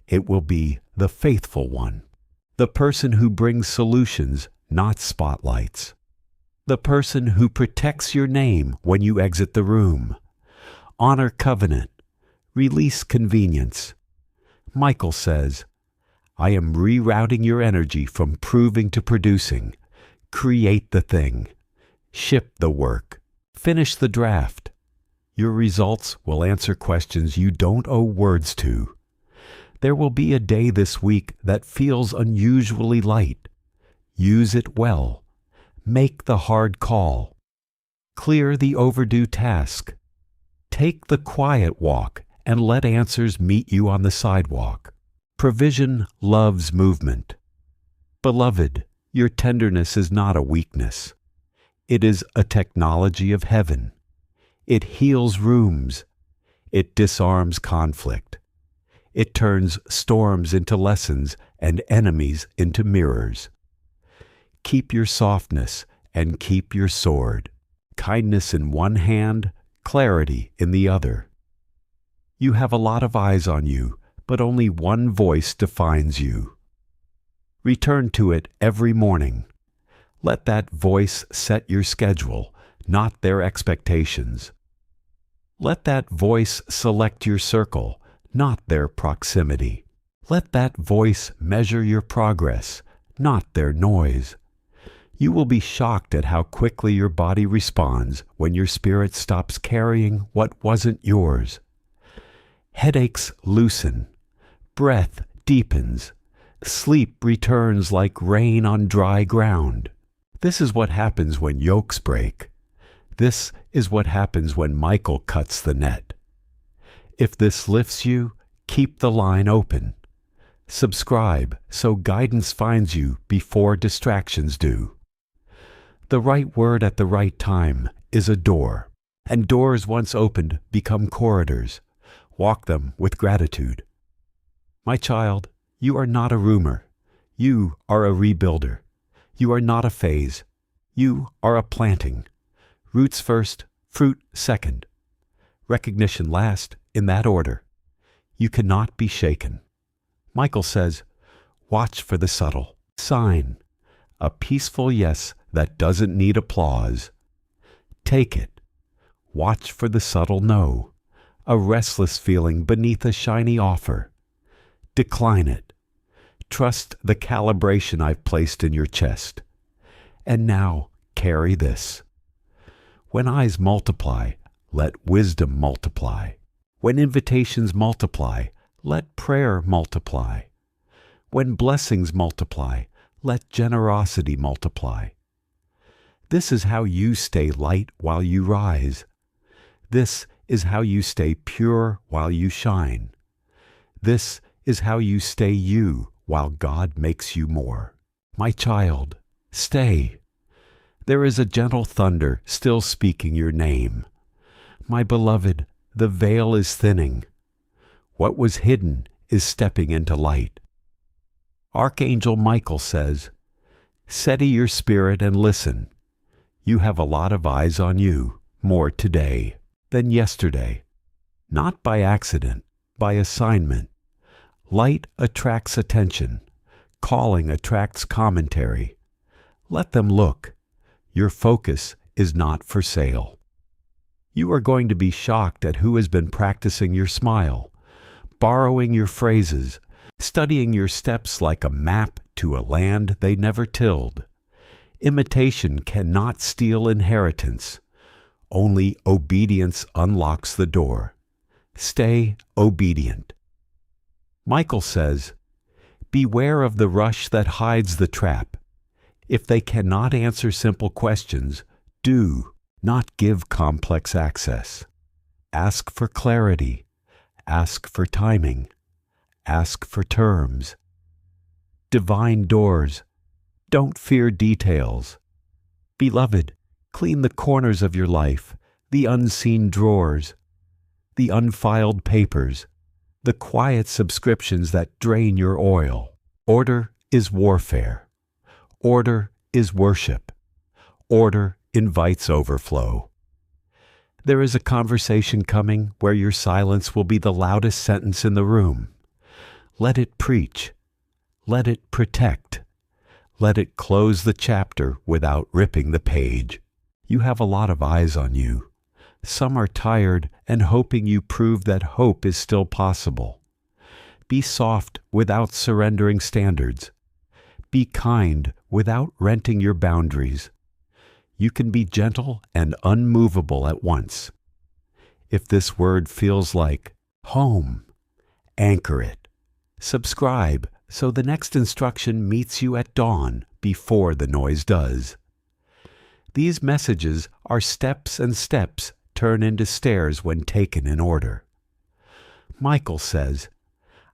Speaker 1: It will be the faithful one. The person who brings solutions, not spotlights. The person who protects your name when you exit the room. Honor covenant. Release convenience. Michael says, I am rerouting your energy from proving to producing. Create the thing. Ship the work. Finish the draft. Your results will answer questions you don't owe words to. There will be a day this week that feels unusually light. Use it well. Make the hard call. Clear the overdue task. Take the quiet walk and let answers meet you on the sidewalk. Provision loves movement. Beloved, your tenderness is not a weakness. It is a technology of heaven. It heals rooms. It disarms conflict. It turns storms into lessons and enemies into mirrors. Keep your softness and keep your sword. Kindness in one hand, clarity in the other. You have a lot of eyes on you, but only one voice defines you. Return to it every morning. Let that voice set your schedule, not their expectations. Let that voice select your circle, not their proximity. Let that voice measure your progress, not their noise. You will be shocked at how quickly your body responds when your spirit stops carrying what wasn't yours. Headaches loosen, breath deepens, sleep returns like rain on dry ground. This is what happens when yokes break. This is what happens when Michael cuts the net. If this lifts you, keep the line open. Subscribe so guidance finds you before distractions do. The right word at the right time is a door, and doors once opened become corridors. Walk them with gratitude. My child, you are not a rumor. You are a rebuilder. You are not a phase. You are a planting. Roots first, fruit second. Recognition last, in that order. You cannot be shaken. Michael says, watch for the subtle sign, a peaceful yes that doesn't need applause. Take it. Watch for the subtle no, a restless feeling beneath a shiny offer. Decline it. Trust the calibration I've placed in your chest. And now carry this. When eyes multiply, let wisdom multiply. When invitations multiply, let prayer multiply. When blessings multiply, let generosity multiply. This is how you stay light while you rise. This is how you stay pure while you shine. This is how you stay you while God makes you more. My child, stay. There is a gentle thunder still speaking your name. My beloved, the veil is thinning. What was hidden is stepping into light. Archangel Michael says, steady your spirit and listen. You have a lot of eyes on you, more today than yesterday. Not by accident, by assignment. Light attracts attention. Calling attracts commentary. Let them look. Your focus is not for sale. You are going to be shocked at who has been practicing your smile, borrowing your phrases, studying your steps like a map to a land they never tilled. Imitation cannot steal inheritance. Only obedience unlocks the door. Stay obedient. Michael says, beware of the rush that hides the trap. If they cannot answer simple questions, do not give complex access. Ask for clarity. Ask for timing. Ask for terms. Divine doors. Don't fear details. Beloved, clean the corners of your life, the unseen drawers, the unfiled papers, the quiet subscriptions that drain your oil. Order is warfare. Order is worship. Order invites overflow. There is a conversation coming where your silence will be the loudest sentence in the room. Let it preach. Let it protect. Let it close the chapter without ripping the page. You have a lot of eyes on you. Some are tired and hoping you prove that hope is still possible. Be soft without surrendering standards. Be kind without renting your boundaries. You can be gentle and unmovable at once. If this word feels like home, anchor it. Subscribe so the next instruction meets you at dawn before the noise does. These messages are steps, and steps turn into stairs when taken in order. Michael says,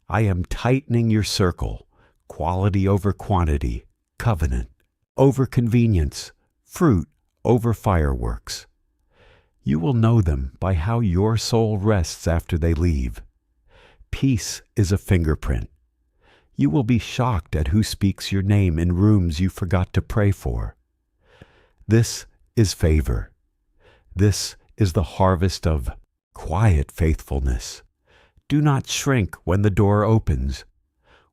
Speaker 1: I am tightening your circle, quality over quantity, covenant over convenience, fruit over fireworks. You will know them by how your soul rests after they leave. Peace is a fingerprint. You will be shocked at who speaks your name in rooms you forgot to pray for. This is favor. This is the harvest of quiet faithfulness. Do not shrink when the door opens.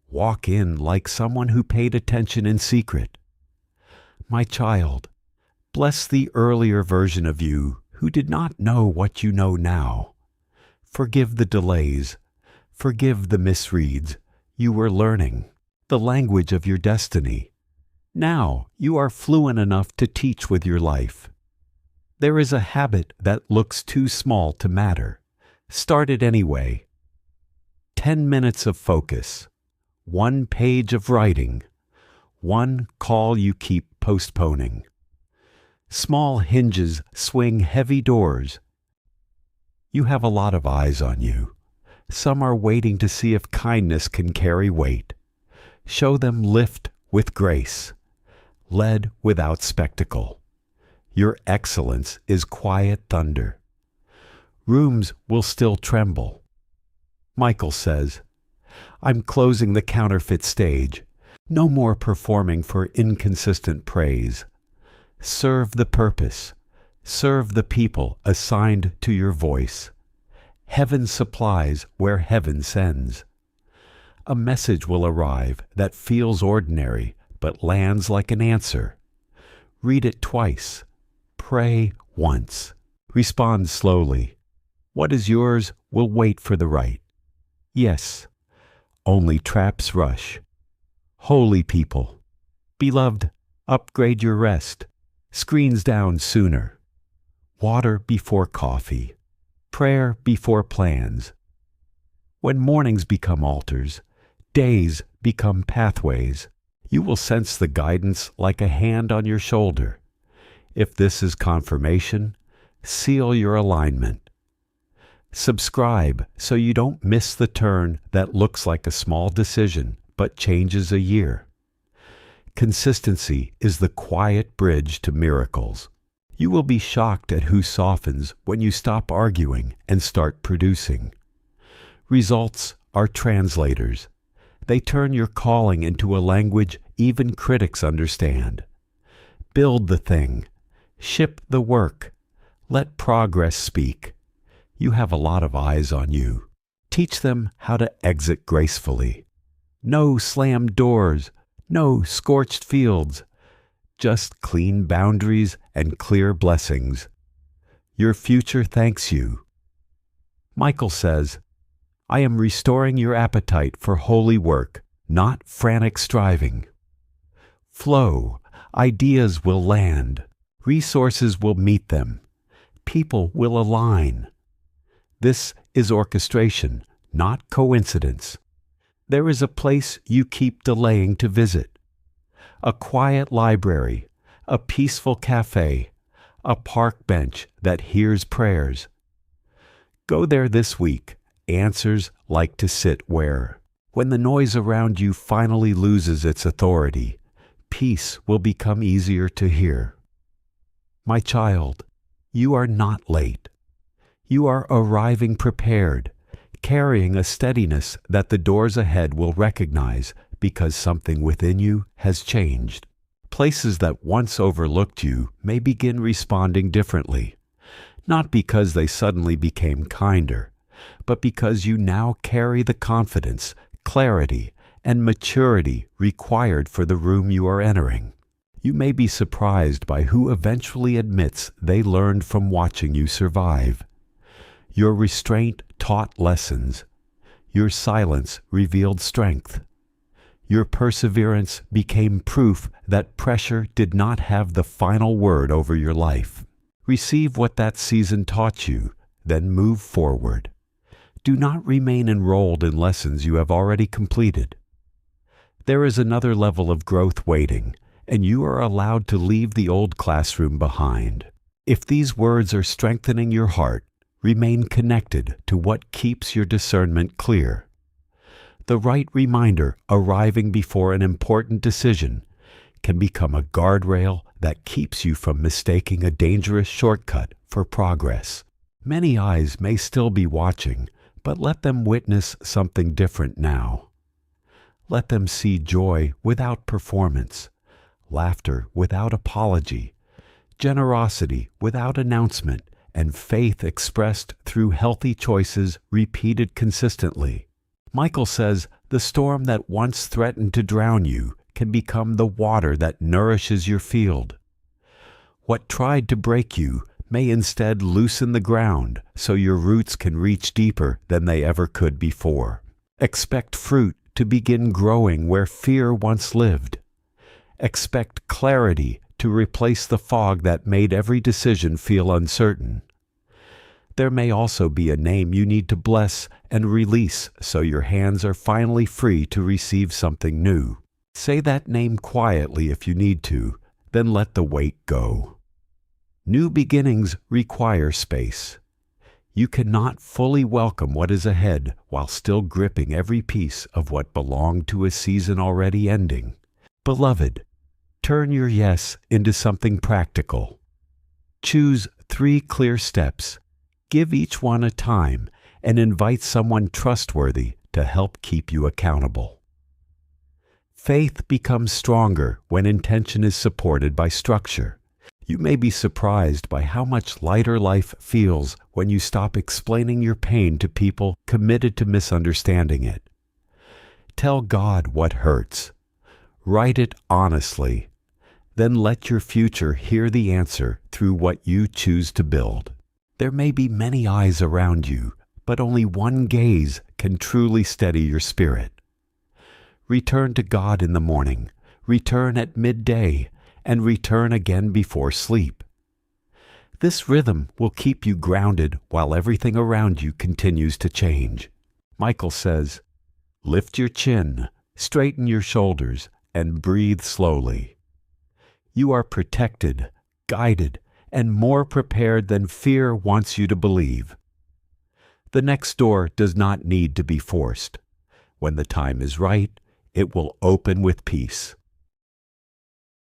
Speaker 1: Walk in like someone who paid attention in secret. My child, bless the earlier version of you who did not know what you know now. Forgive the delays. Forgive the misreads. You were learning the language of your destiny. Now you are fluent enough to teach with your life. There is a habit that looks too small to matter. Start it anyway. 10 minutes of focus. 1 page of writing. 1 call you keep postponing. Small hinges swing heavy doors. You have a lot of eyes on you. Some are waiting to see if kindness can carry weight. Show them lift with grace. Lead without spectacle. Your excellence is quiet thunder. Rooms will still tremble. Michael says, I'm closing the counterfeit stage. No more performing for inconsistent praise. Serve the purpose. Serve the people assigned to your voice. Heaven supplies where heaven sends. A message will arrive that feels ordinary but lands like an answer. Read it twice. Pray once. Respond slowly. What is yours will wait for the right. Yes, only traps rush. Holy people, beloved, upgrade your rest. Screens down sooner. Water before coffee. Prayer before plans. When mornings become altars, days become pathways, you will sense the guidance like a hand on your shoulder. If this is confirmation, seal your alignment. Subscribe so you don't miss the turn that looks like a small decision but changes a year. Consistency is the quiet bridge to miracles. You will be shocked at who softens when you stop arguing and start producing. Results are translators. They turn your calling into a language even critics understand. Build the thing. Ship the work. Let progress speak. You have a lot of eyes on you. Teach them how to exit gracefully. No slammed doors. No scorched fields. Just clean boundaries and clear blessings. Your future thanks you. Michael says, I am restoring your appetite for holy work, not frantic striving. Flow, ideas will land, resources will meet them, people will align. This is orchestration, not coincidence. There is a place you keep delaying to visit. A quiet library, a peaceful cafe, a park bench that hears prayers. Go there this week. Answers like to sit where, when the noise around you finally loses its authority, peace will become easier to hear. My child, you are not late. You are arriving prepared, carrying a steadiness that the doors ahead will recognize because something within you has changed. Places that once overlooked you may begin responding differently, not because they suddenly became kinder, but because you now carry the confidence, clarity, and maturity required for the room you are entering. You may be surprised by who eventually admits they learned from watching you survive. Your restraint taught lessons. Your silence revealed strength. Your perseverance became proof that pressure did not have the final word over your life. Receive what that season taught you, then move forward. Do not remain enrolled in lessons you have already completed. There is another level of growth waiting, and you are allowed to leave the old classroom behind. If these words are strengthening your heart, remain connected to what keeps your discernment clear. The right reminder arriving before an important decision can become a guardrail that keeps you from mistaking a dangerous shortcut for progress. Many eyes may still be watching, but let them witness something different now. Let them see joy without performance, laughter without apology, generosity without announcement, and faith expressed through healthy choices repeated consistently. Michael says the storm that once threatened to drown you can become the water that nourishes your field. What tried to break you may instead loosen the ground so your roots can reach deeper than they ever could before. Expect fruit to begin growing where fear once lived. Expect clarity to replace the fog that made every decision feel uncertain. There may also be a name you need to bless and release so your hands are finally free to receive something new. Say that name quietly if you need to, then let the weight go. New beginnings require space. You cannot fully welcome what is ahead while still gripping every piece of what belonged to a season already ending. Beloved, turn your yes into something practical. Choose 3 clear steps. Give each one a time and invite someone trustworthy to help keep you accountable. Faith becomes stronger when intention is supported by structure. You may be surprised by how much lighter life feels when you stop explaining your pain to people committed to misunderstanding it. Tell God what hurts. Write it honestly. Then let your future hear the answer through what you choose to build. There may be many eyes around you, but only one gaze can truly steady your spirit. Return to God in the morning, return at midday, and return again before sleep. This rhythm will keep you grounded while everything around you continues to change. Michael says, "Lift your chin, straighten your shoulders, and breathe slowly." You are protected, guided, and more prepared than fear wants you to believe. The next door does not need to be forced. When the time is right, it will open with peace.